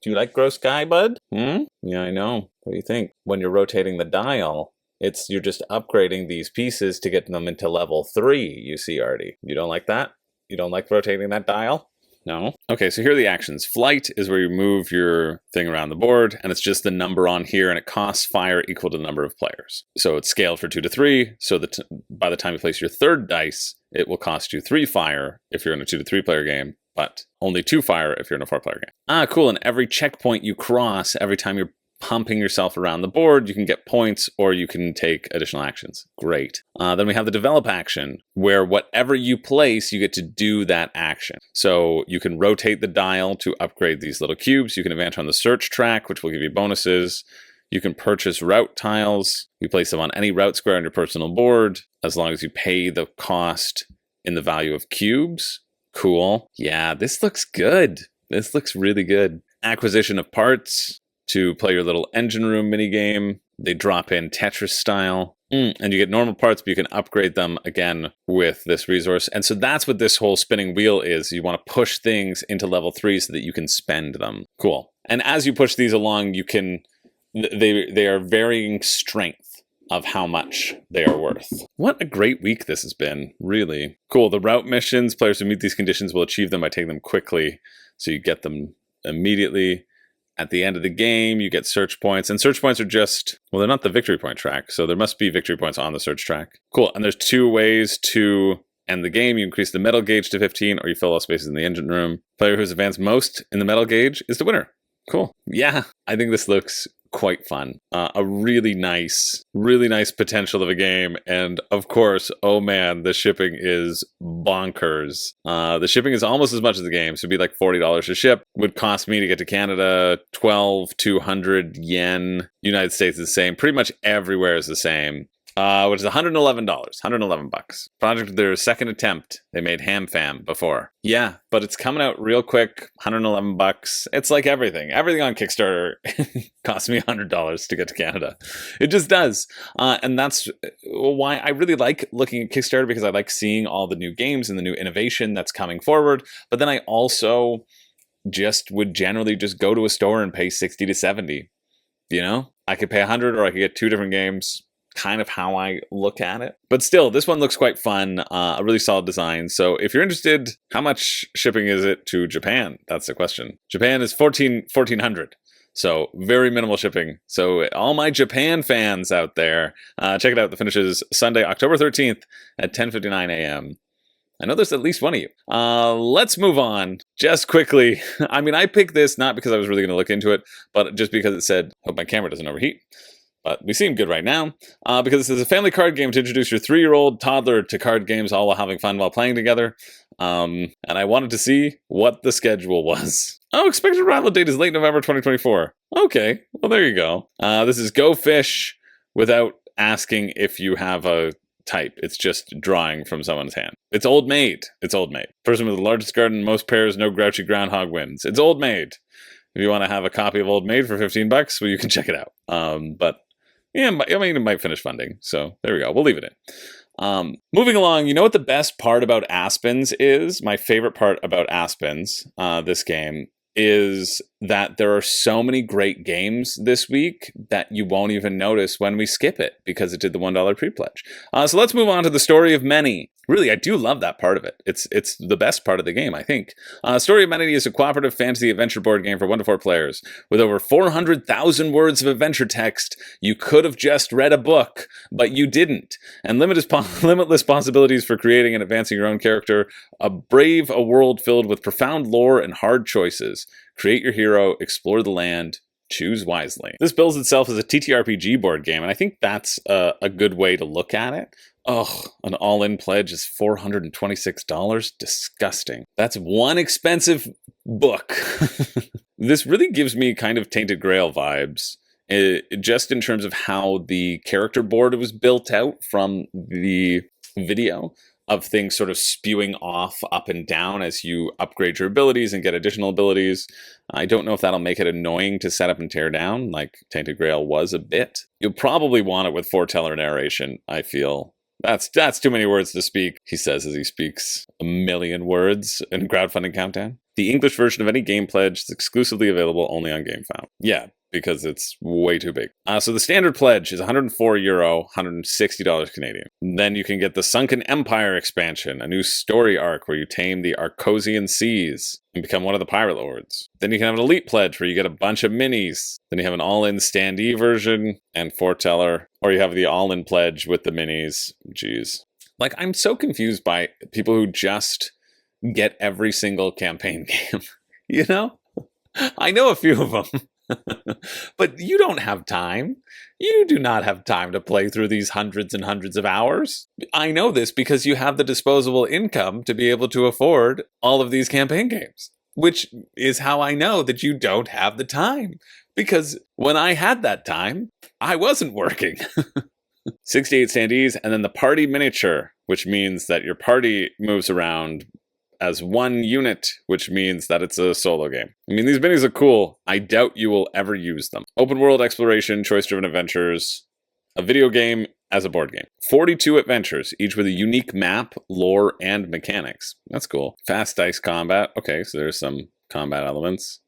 Speaker 1: Do you like gross guy, bud? Yeah, I know. What do you think? When you're rotating the dial, you're just upgrading these pieces to get them into level 3, you see, Artie. You don't like that? You don't like rotating that dial? No? Okay, so here are the actions. Flight is where you move your thing around the board, and it's just the number on here, and it costs fire equal to the number of players. So it's scaled for 2 to 3, so that by the time you place your third dice, it will cost you 3 fire if you're in a 2 to 3 player game, but only 2 fire if you're in a 4 player game. Ah, cool, and every checkpoint you cross, every time you're pumping yourself around the board, you can get points or you can take additional actions. Great. Then we have the develop action, where whatever you place, you get to do that action. So you can rotate the dial to upgrade these little cubes. You can advance on the search track, which will give you bonuses. You can purchase route tiles. You place them on any route square on your personal board, as long as you pay the cost in the value of cubes. Cool. Yeah, this looks good. This looks really good. Acquisition of parts to play your little engine room minigame. They drop in Tetris style. And you get normal parts, but you can upgrade them again with this resource. And so that's what this whole spinning wheel is. You want to push things into level 3 so that you can spend them. Cool. And as you push these along, you can... They are varying strength of how much they are worth. What a great week this has been, really. Cool. The route missions, players who meet these conditions will achieve them by taking them quickly. So you get them immediately. At the end of the game, you get search points. And search points are just, well, they're not the victory point track. So there must be victory points on the search track. Cool. And there's 2 ways to end the game. You increase the metal gauge to 15, or you fill all spaces in the engine room. Player who's advanced most in the metal gauge is the winner. Cool. Yeah, I think this looks quite fun. A really nice potential of a game. And of course, oh man, the shipping is bonkers. The shipping is almost as much as the game. So it'd be like $40 to ship. Would cost me to get to Canada 12,200 yen. United States is the same. Pretty much everywhere is the same. Which is $111, $111. Project, their second attempt. They made Ham Fam before. Yeah, but it's coming out real quick, $111. It's like everything. Everything on Kickstarter costs me $100 to get to Canada. It just does. And that's why I really like looking at Kickstarter, because I like seeing all the new games and the new innovation that's coming forward. But then I also just would generally just go to a store and pay 60 to 70. You know, I could pay 100, or I could get 2 different games. Kind of how I look at it. But still, this one looks quite fun, a really solid design. So if you're interested, how much shipping is it to Japan? That's the question. Japan is $1,400. So very minimal shipping. So all my Japan fans out there, check it out. The finish is Sunday, October 13th at 10:59 a.m. I know there's at least one of you. Let's move on just quickly. I mean, I picked this not because I was really going to look into it, but just because it said, hope my camera doesn't overheat. But we seem good right now, because this is a family card game to introduce your 3-year-old toddler to card games, all while having fun while playing together. And I wanted to see what the schedule was. Oh, expected arrival date is late November 2024. Okay, well, there you go. This is Go Fish without asking if you have a type. It's just drawing from someone's hand. It's Old Maid. It's Old Maid. Person with the largest garden, most pairs, no Grouchy Groundhog wins. It's Old Maid. If you want to have a copy of Old Maid for $15, well, you can check it out. But yeah, I mean, it might finish funding. So there we go. We'll leave it in. Moving along, you know what the best part about Aspens is? My favorite part about Aspens, this game, is that there are so many great games this week that you won't even notice when we skip it, because it did the $1 pre-pledge. So let's move on to the Story of Many. Really, I do love that part of it. It's the best part of the game, I think. Story of Many is a cooperative fantasy adventure board game for 1 to 4 players. With over 400,000 words of adventure text, you could have just read a book, but you didn't. And limitless possibilities for creating and advancing your own character. Brave a world filled with profound lore and hard choices. Create your hero, explore the land, choose wisely. This bills itself as a TTRPG board game, and I think that's a good way to look at it. Oh, an all-in pledge is $426. Disgusting. That's one expensive book. This really gives me kind of Tainted Grail vibes, just in terms of how the character board was built out from the video, of things sort of spewing off up and down as you upgrade your abilities and get additional abilities. I don't know if that'll make it annoying to set up and tear down, like Tainted Grail was a bit. You'll probably want it with foreteller narration, I feel. That's too many words to speak, he says as he speaks a million words in Crowdfunding Countdown. The English version of any game pledge is exclusively available only on GameFound. Yeah, because it's way too big. So the standard pledge is €104, $160 Canadian. Then you can get the Sunken Empire expansion, a new story arc where you tame the Arcosian Seas and become one of the Pirate Lords. Then you can have an Elite pledge where you get a bunch of minis. Then you have an all-in standee version and foreteller, or you have the all-in pledge with the minis. Jeez. Like, I'm so confused by people who just get every single campaign game. You know? I know a few of them. But you don't have time. You do not have time to play through these hundreds and hundreds of hours. I know this because you have the disposable income to be able to afford all of these campaign games, which is how I know that you don't have the time. Because when I had that time, I wasn't working. 68 standees, and then the party miniature, which means that your party moves around as one unit, which means that it's a solo game. I mean, these minis are cool. I doubt you will ever use them. Open world exploration, choice-driven adventures, a video game as a board game. 42 adventures, each with a unique map, lore, and mechanics. That's cool. Fast dice combat. Okay, so there's some combat elements.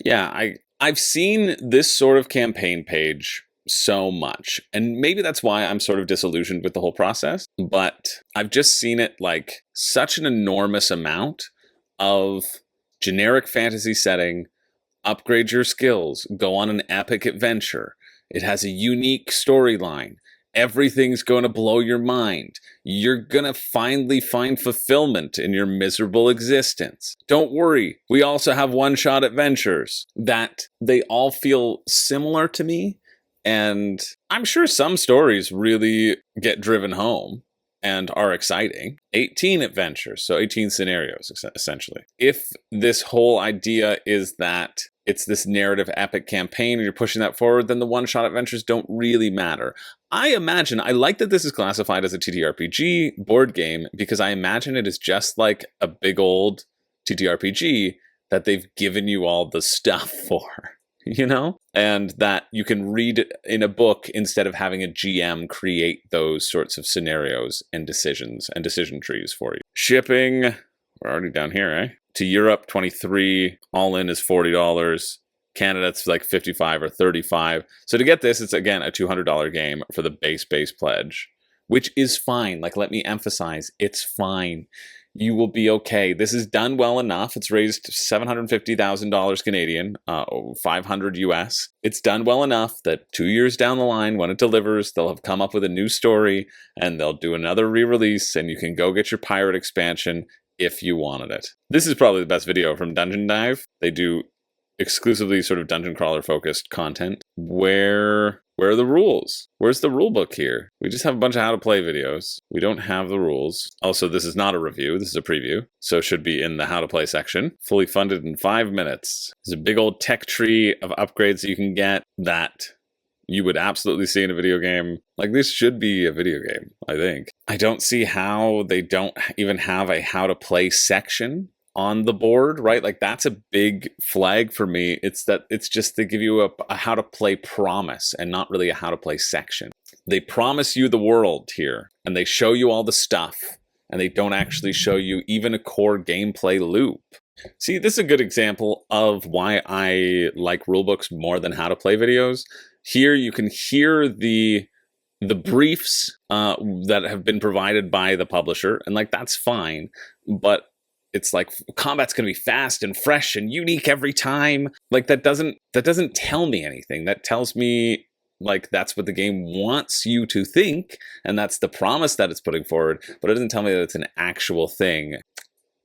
Speaker 1: Yeah, I've seen this sort of campaign page so much, and maybe that's why I'm sort of disillusioned with the whole process, but I've just seen it like such an enormous amount of generic fantasy setting, upgrade your skills, go on an epic adventure, it has a unique storyline, everything's going to blow your mind, you're going to finally find fulfillment in your miserable existence. Don't worry, we also have one-shot adventures that they all feel similar to me. And I'm sure some stories really get driven home and are exciting. 18 adventures, so 18 scenarios, essentially. If this whole idea is that it's this narrative epic campaign and you're pushing that forward, then the one-shot adventures don't really matter. I like that this is classified as a TTRPG board game because I imagine it is just like a big old TTRPG that they've given you all the stuff for. You know, and that you can read it in a book instead of having a GM create those sorts of scenarios and decisions and decision trees for you. Shipping, we're already down here, eh? To Europe, $23, all in is $40. Canada, it's like $55 or $35. So to get this, it's again a $200 game for the base pledge, which is fine. Like, let me emphasize, it's fine. You will be okay. This is done well enough. It's raised $750,000 Canadian, 500 US. It's done well enough that 2 years down the line, when it delivers, they'll have come up with a new story and they'll do another re-release and you can go get your pirate expansion if you wanted it. This is probably the best video from Dungeon Dive. They do exclusively sort of dungeon crawler focused content. Where are the rules? Where's the rule book here? We just have a bunch of how to play videos. We don't have the rules. Also, this is not a review. This is a preview. So it should be in the how to play section. Fully funded in 5 minutes. There's a big old tech tree of upgrades that you can get that you would absolutely see in a video game. Like, this should be a video game, I think. I don't see how they don't even have a how to play section on the board, right? Like, that's a big flag for me. It's just they give you a how to play promise and not really a how to play section. They promise you the world here and they show you all the stuff and they don't actually show you even a core gameplay loop. See, this is a good example of why I like rulebooks more than how to play videos. Here you can hear the briefs that have been provided by the publisher, and like, that's fine, but it's like combat's going to be fast and fresh and unique every time. Like, that doesn't tell me anything. That tells me like that's what the game wants you to think, and that's the promise that it's putting forward, but it doesn't tell me that it's an actual thing.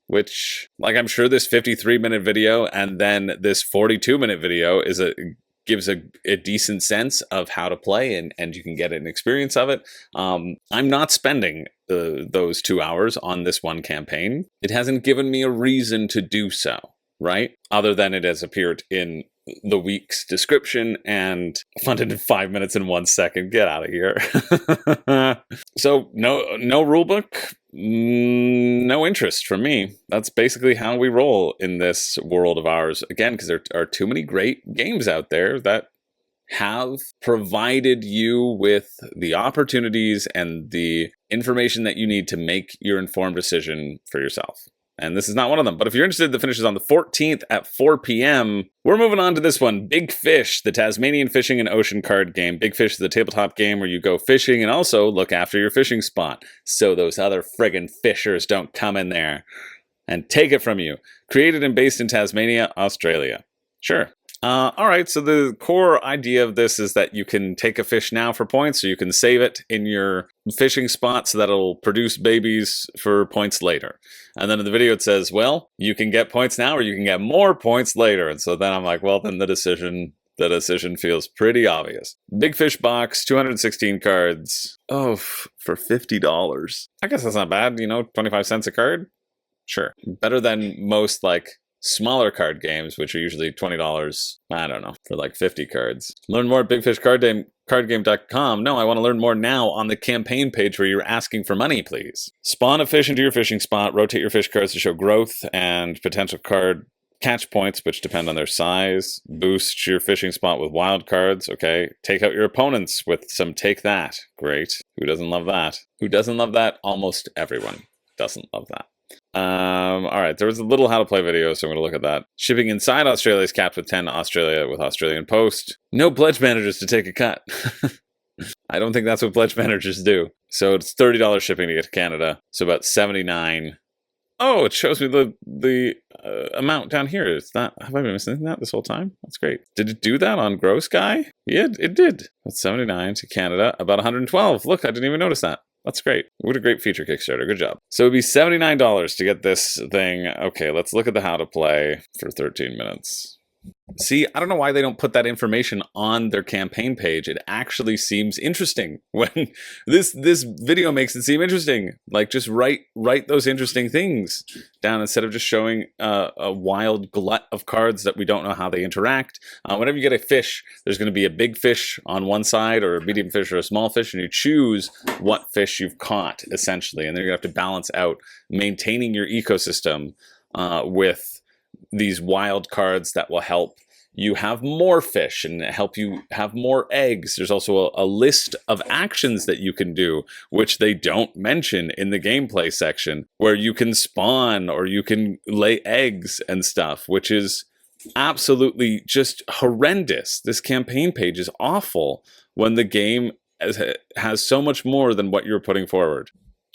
Speaker 1: Which, like, I'm sure this 53-minute video and then this 42-minute video gives a decent sense of how to play, and you can get an experience of it. I'm not spending those 2 hours on this one campaign. It hasn't given me a reason to do so, right? Other than it has appeared in the week's description and funded in 5 minutes and 1 second. Get out of here. So no rulebook, no interest from me. That's basically how we roll in this world of ours. Again, because there are too many great games out there that have provided you with the opportunities and the information that you need to make your informed decision for yourself. And this is not one of them. But if you're interested, the finish is on the 14th at 4 p.m. We're moving on to this one. Big Fish, the Tasmanian fishing and ocean card game. Big Fish is a tabletop game where you go fishing and also look after your fishing spot so those other friggin' fishers don't come in there and take it from you. Created and based in Tasmania, Australia. Sure. All right, so the core idea of this is that you can take a fish now for points, or you can save it in your fishing spot so that it'll produce babies for points later. And then in the video it says, well, you can get points now or you can get more points later. And so then I'm like, well, then the decision feels pretty obvious. Big Fish box, 216 cards. Oh, for $50. I guess that's not bad, 25 cents a card? Sure. Better than most, smaller card games, which are usually $20, I don't know, for 50 cards. Learn more at bigfishcardgame.com. No, I want to learn more now on the campaign page where you're asking for money, please. Spawn a fish into your fishing spot, rotate your fish cards to show growth and potential card catch points, which depend on their size. Boost your fishing spot with wild cards, okay. Take out your opponents with some take that. Great. Who doesn't love that? Who doesn't love that? Almost everyone doesn't love that. All right, there was a little how to play video, so I'm going to look at that. Shipping inside Australia is capped with 10 Australia with Australian Post. No pledge managers to take a cut. I don't think that's what pledge managers do. So it's $30 shipping to get to Canada. So about $79. Oh, it shows me the amount down here. It's not. Have I been missing that this whole time? That's great. Did it do that on Gross Guy? Yeah, it did. That's $79 to Canada. About $112. Look, I didn't even notice that. That's great. What a great feature, Kickstarter. Good job. So it'd be $79 to get this thing. Okay, let's look at the how to play for 13 minutes. See, I don't know why they don't put that information on their campaign page. It actually seems interesting when this video makes it seem interesting. Just write those interesting things down instead of just showing a wild glut of cards that we don't know how they interact. Whenever you get a fish, there's going to be a big fish on one side or a medium fish or a small fish, and you choose what fish you've caught, essentially. And then you're going to have to balance out maintaining your ecosystem with these wild cards that will help you have more fish and help you have more eggs. There's also a list of actions that you can do, which they don't mention in the gameplay section, where you can spawn or you can lay eggs and stuff, which is absolutely just horrendous. This campaign page is awful when the game has so much more than what you're putting forward.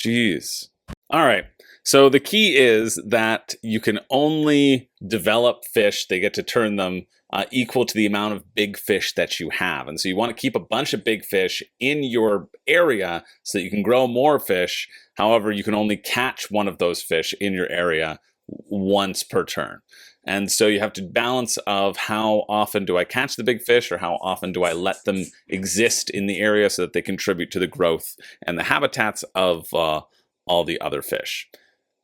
Speaker 1: Jeez. All right. So the key is that you can only develop fish. They get to turn them equal to the amount of big fish that you have. And so you want to keep a bunch of big fish in your area so that you can grow more fish. However, you can only catch one of those fish in your area once per turn. And so you have to balance of how often do I catch the big fish or how often do I let them exist in the area so that they contribute to the growth and the habitats of all the other fish.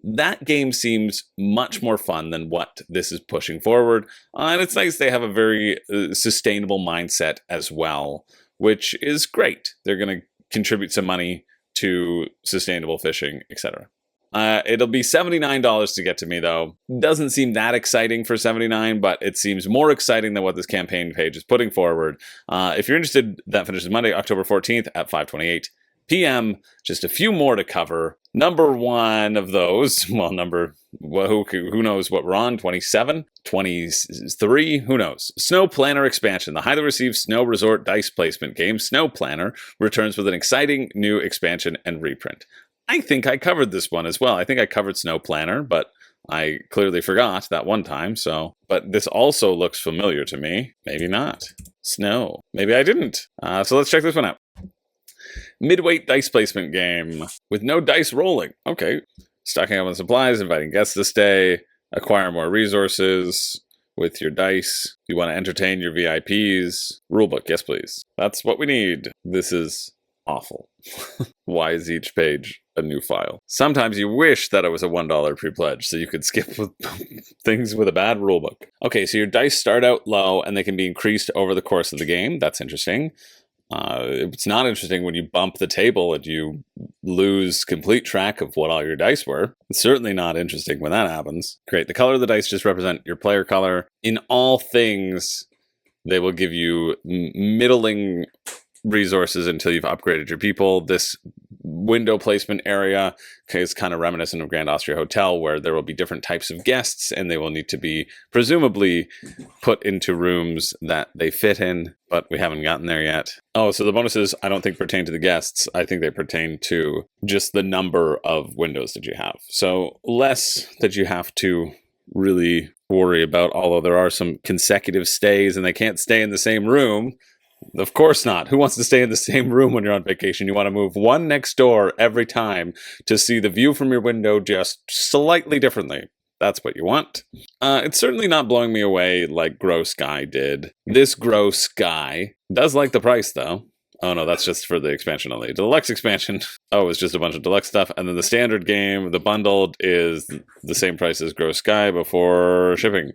Speaker 1: That game seems much more fun than what this is pushing forward. And it's nice they have a very sustainable mindset as well, which is great. They're going to contribute some money to sustainable fishing, etc. It'll be $79 to get to me, though. Doesn't seem that exciting for $79, but it seems more exciting than what this campaign page is putting forward. If you're interested, that finishes Monday, October 14th at 5:28 p.m. Just a few more to cover. Number one of those, who knows what we're on, 27, 23, who knows? Snow Planner expansion. The highly received Snow Resort dice placement game, Snow Planner, returns with an exciting new expansion and reprint. I think I covered this one as well. I think I covered Snow Planner, but I clearly forgot that one time, but this also looks familiar to me. Maybe not. Snow. Maybe I didn't. So let's check this one out. Midweight dice placement game with no dice rolling. Okay. Stocking up on supplies, inviting guests to stay, acquire more resources with your dice. You want to entertain your VIPs. Rulebook, yes please. That's what we need. This is awful. Why is each page a new file? Sometimes you wish that it was a $1 pre-pledge so you could skip with things with a bad rulebook. Okay, so your dice start out low and they can be increased over the course of the game. That's interesting. It's not interesting when you bump the table and you lose complete track of what all your dice were. It's certainly not interesting when that happens. Great. The color of the dice just represent your player color. In all things, they will give you middling resources until you've upgraded your people. This window placement area is kind of reminiscent of Grand Austria Hotel, where there will be different types of guests and they will need to be presumably put into rooms that they fit in, but we haven't gotten there yet. Oh, so the bonuses I don't think pertain to the guests. I think they pertain to just the number of windows that you have. So less that you have to really worry about, although there are some consecutive stays and they can't stay in the same room. Of course not. Who wants to stay in the same room when you're on vacation? You want to move one next door every time to see the view from your window just slightly differently. That's what you want. It's certainly not blowing me away like Gross Guy did. This Gross Guy does like the price, though. Oh no, that's just for the expansion only. The deluxe expansion, oh, it's just a bunch of deluxe stuff. And then the standard game, the bundled, is the same price as Gross Guy before shipping,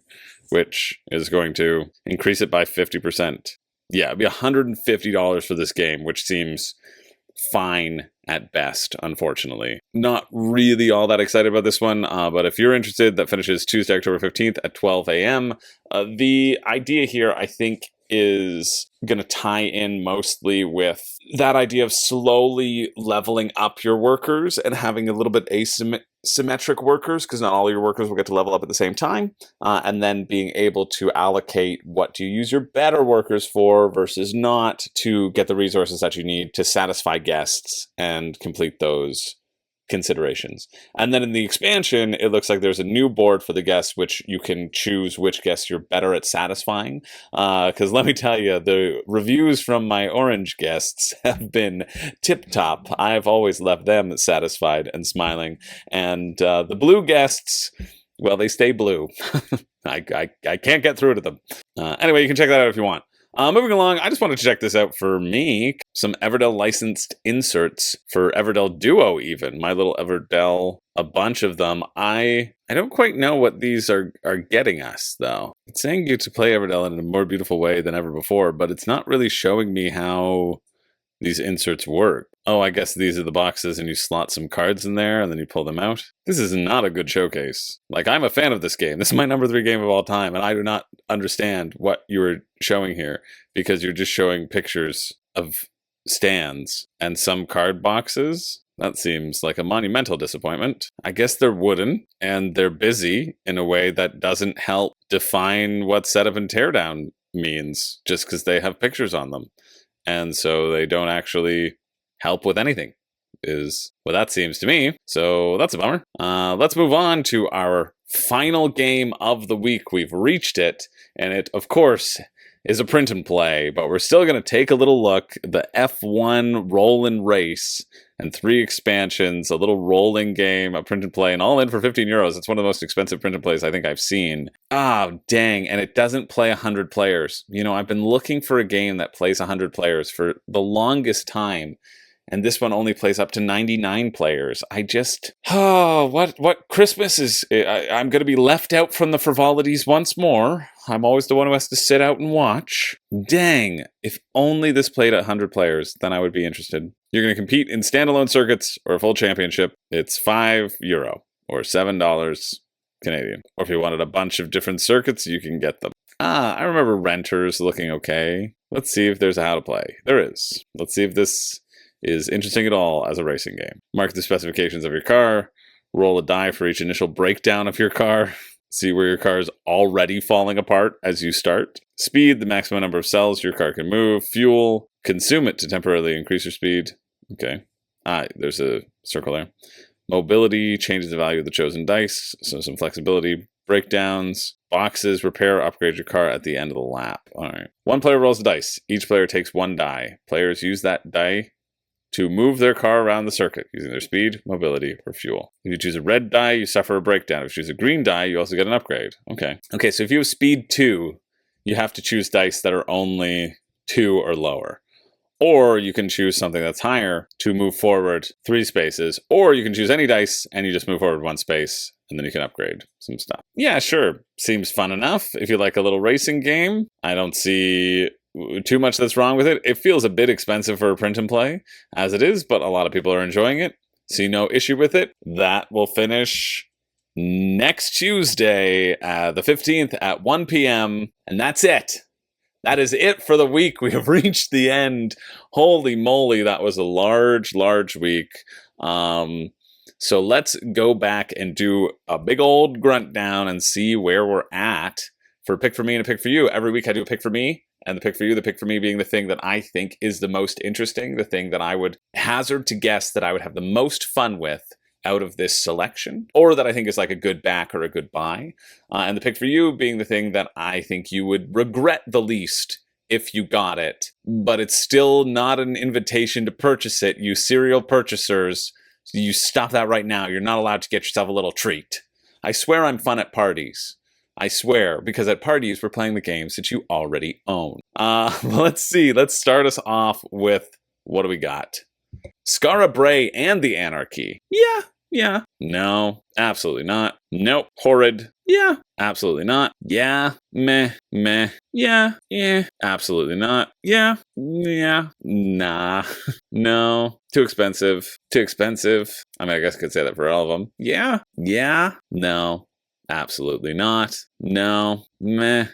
Speaker 1: which is going to increase it by 50%. Yeah, it'd be $150 for this game, which seems fine at best, unfortunately. Not really all that excited about this one, but if you're interested, that finishes Tuesday, October 15th at 12 a.m. The idea here, I think, is going to tie in mostly with that idea of slowly leveling up your workers and having a little bit asymmetric workers, because not all your workers will get to level up at the same time, and then being able to allocate what do you use your better workers for versus not to get the resources that you need to satisfy guests and complete those considerations. And then in the expansion, it looks like there's a new board for the guests, which you can choose which guests you're better at satisfying. Because let me tell you, the reviews from my orange guests have been tip-top. I've always left them satisfied and smiling. And the blue guests, well, they stay blue. I can't get through to them. Anyway, you can check that out if you want. Moving along, I just wanted to check this out for me. Some Evedell licensed inserts for Evedell Duo even. My little Evedell, a bunch of them. I don't quite know what these are getting us, though. It's saying you to play Evedell in a more beautiful way than ever before, but it's not really showing me how these inserts work. Oh, I guess these are the boxes and you slot some cards in there and then you pull them out. This is not a good showcase. Like, I'm a fan of this game. This is my number 3 game of all time, and I do not understand what you were showing here because you're just showing pictures of stands and some card boxes. That seems like a monumental disappointment. I guess they're wooden and they're busy in a way that doesn't help define what setup and teardown means just because they have pictures on them. And so they don't actually help with anything, is what that seems to me. So that's a bummer. Let's move on to our final game of the week. We've reached it, and it, of course, is a print and play, but we're still going to take a little look. The F1 roll and race and 3 expansions, a little rolling game, a print and play, and all in for €15. It's one of the most expensive print and plays I think I've seen. Ah, dang, and it doesn't play 100 players. You know, I've been looking for a game that plays 100 players for the longest time, and this one only plays up to 99 players. I just, what Christmas is, I'm going to be left out from the frivolities once more. I'm always the one who has to sit out and watch. Dang, if only this played at 100 players, then I would be interested. You're going to compete in standalone circuits or a full championship. It's €5 or $7 Canadian. Or if you wanted a bunch of different circuits, you can get them. I remember Renters looking okay. Let's see if there's a how to play. There is. Let's see if this is interesting at all as a racing game. Mark the specifications of your car. Roll a die for each initial breakdown of your car. See where your car is already falling apart as you start. Speed, the maximum number of cells your car can move. Fuel, consume it to temporarily increase your speed. Okay. There's a circle there. Mobility, changes the value of the chosen dice. So some flexibility. Breakdowns, boxes, repair, upgrade your car at the end of the lap. All right. One player rolls the dice. Each player takes 1 die. Players use that die to move their car around the circuit using their speed, mobility, or fuel. If you choose a red die, you suffer a breakdown. If you choose a green die, you also get an upgrade. Okay, so if you have speed 2, you have to choose dice that are only 2 or lower. or you can choose something that's higher to move forward 3 spaces, or you can choose any dice and you just move forward 1 space, and then you can upgrade some stuff. Yeah, sure. Seems fun enough. If you like a little racing game, I don't see too much that's wrong with it. It feels a bit expensive for a print and play as it is, but a lot of people are enjoying it. See no issue with it. That will finish next Tuesday, the 15th at 1 p.m. And that's it. That is it for the week. We have reached the end. Holy moly, that was a large week. So let's go back and do a big old grunt down and see where we're at for Pick For Me and a Pick For You. Every week I do a Pick For Me and the Pick For You, the Pick For Me being the thing that I think is the most interesting, the thing that I would hazard to guess that I would have the most fun with out of this selection, or that I think is like a good back or a good buy. And the Pick For You being the thing that I think you would regret the least if you got it, but it's still not an invitation to purchase it. You serial purchasers, you stop that right now. You're not allowed to get yourself a little treat. I swear I'm fun at parties. I swear, because at parties, we're playing the games that you already own. Let's see. Let's start us off with, what do we got? Skara Brae and the Anarchy. Yeah. No, absolutely not. Nope. Horrid. Yeah, absolutely not. Yeah, meh. Yeah, absolutely not. Yeah, nah, no. Too expensive. I mean, I guess I could say that for all of them. Yeah, no. Absolutely not. No. Meh.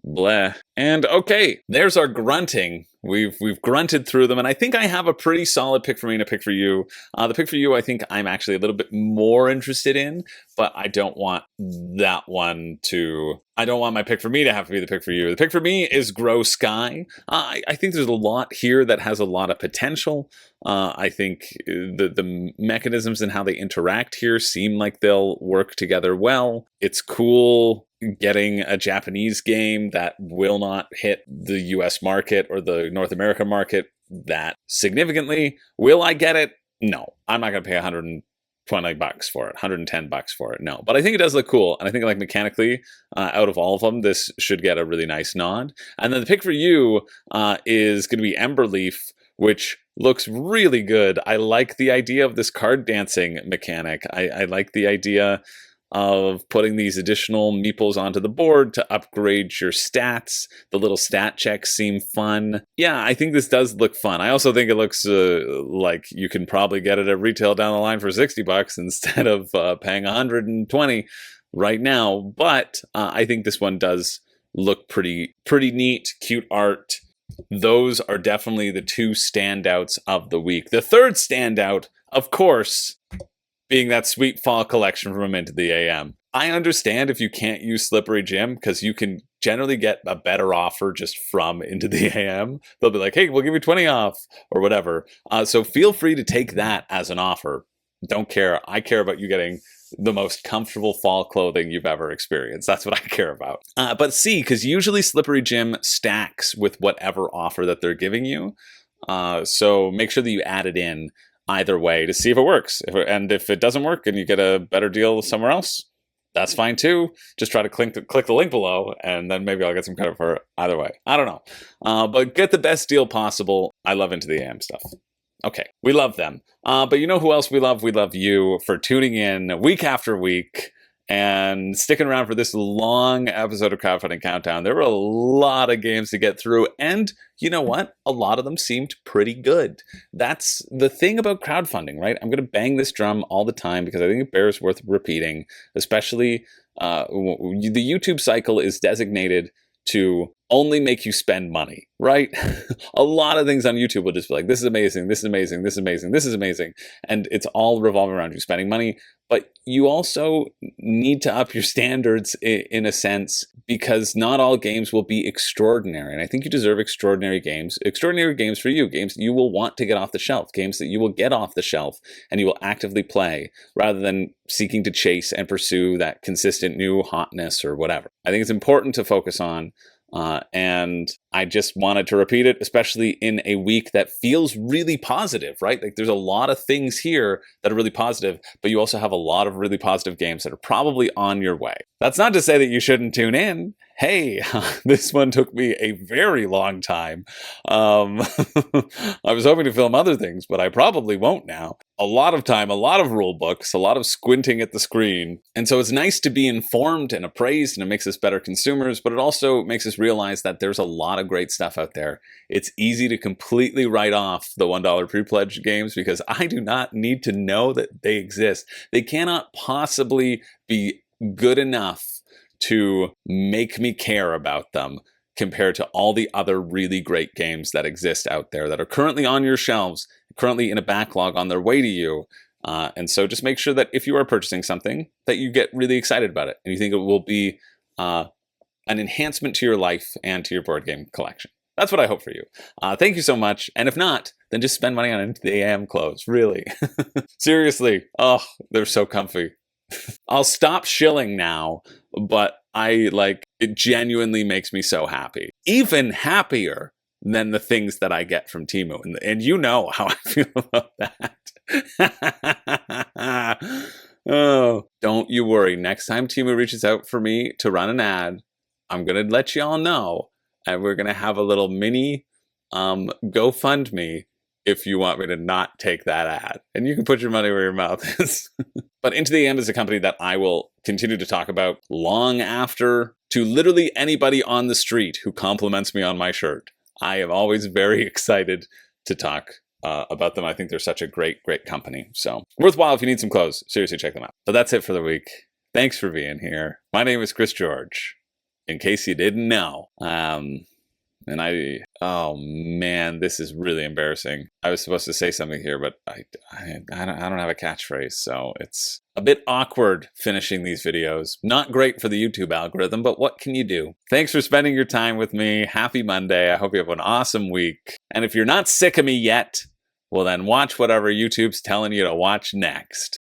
Speaker 1: Bleh. And okay, there's our grunting. We've grunted through them, and I think I have a pretty solid Pick For Me and a Pick For You. The Pick For You, I think I'm actually a little bit more interested in, but I don't want that one to... I don't want my Pick For Me to have to be the Pick For You. The Pick For Me is Grow Sky. I think there's a lot here that has a lot of potential. I think the mechanisms and how they interact here seem like they'll work together well. It's cool getting a Japanese game that will not hit the US market or the North America market that significantly. Will I get it? No. I'm not going to pay $120 for it, $110 for it. No. But I think it does look cool. And I think, like, mechanically, out of all of them, this should get a really nice nod. And then the Pick For You is going to be Emberleaf, which looks really good. I like the idea of this card dancing mechanic. I like the idea of putting these additional meeples onto the board to upgrade your stats. The little stat checks seem fun. Yeah, I think this does look fun. I also think it looks like you can probably get it at retail down the line for $60 instead of paying $120 right now. But I think this one does look pretty neat, cute art. Those are definitely the 2 standouts of the week. The third standout, of course, being that sweet fall collection from Into the AM. I understand if you can't use Slippery Jim, because you can generally get a better offer just from Into the AM. They'll be like, hey, we'll give you 20 off, or whatever. So feel free to take that as an offer. Don't care. I care about you getting the most comfortable fall clothing you've ever experienced. That's what I care about. But see, because usually Slippery Jim stacks with whatever offer that they're giving you. So make sure that you add it in either way to see if it works. And if it doesn't work and you get a better deal somewhere else, that's fine too. Just try to click the link below, and then maybe I'll get some credit for it either way. I don't know. But get the best deal possible. I love Into the AM stuff. Okay, we love them. But you know who else we love? We love you for tuning in week after week and sticking around for this long episode of Crowdfunding Countdown. There were a lot of games to get through, and you know what? A lot of them seemed pretty good. That's the thing about crowdfunding, right? I'm going to bang this drum all the time because I think it bears worth repeating, especially the YouTube cycle is designated to only make you spend money, right? A lot of things on YouTube will just be like, this is amazing, this is amazing, this is amazing, this is amazing. And it's all revolving around you spending money. But you also need to up your standards in a sense, because not all games will be extraordinary. And I think you deserve extraordinary games for you, games that you will want to get off the shelf, games that you will get off the shelf and you will actively play rather than seeking to chase and pursue that consistent new hotness or whatever. I think it's important to focus on And I just wanted to repeat it, especially in a week that feels really positive, right? Like there's a lot of things here that are really positive, but you also have a lot of really positive games that are probably on your way. That's not to say that you shouldn't tune in. Hey, this one took me a very long time. I was hoping to film other things, but I probably won't now. A lot of time, a lot of rule books, a lot of squinting at the screen. And so it's nice to be informed and appraised, and it makes us better consumers, but it also makes us realize that there's a lot of great stuff out there. It's easy to completely write off the $1 pre-pledge games because I do not need to know that they exist. They cannot possibly be good enough to make me care about them compared to all the other really great games that exist out there that are currently on your shelves, currently in a backlog on their way to you. And so just make sure that if you are purchasing something, that you get really excited about it and you think it will be an enhancement to your life and to your board game collection. That's what I hope for you. Thank you so much. And if not, then just spend money on Into the AM clothes, really. Seriously. Oh, they're so comfy. I'll stop shilling now, but it genuinely makes me so happy. Even happier than the things that I get from Temu. And you know how I feel about that. Oh, don't you worry. Next time Temu reaches out for me to run an ad, I'm going to let you all know. And we're going to have a little mini GoFundMe if you want me to not take that ad. And you can put your money where your mouth is. But Into the AM is a company that I will continue to talk about long after, to literally anybody on the street who compliments me on my shirt. I am always very excited to talk about them. I think they're such a great, great company. So worthwhile if you need some clothes. Seriously, check them out. But that's it for the week. Thanks for being here. My name is Chris George, in case you didn't know. Oh man, this is really embarrassing. I was supposed to say something here, but I don't have a catchphrase, so it's a bit awkward finishing these videos. Not great for the YouTube algorithm, but what can you do? Thanks for spending your time with me. Happy Monday. I hope you have an awesome week. And if you're not sick of me yet, well then watch whatever YouTube's telling you to watch next.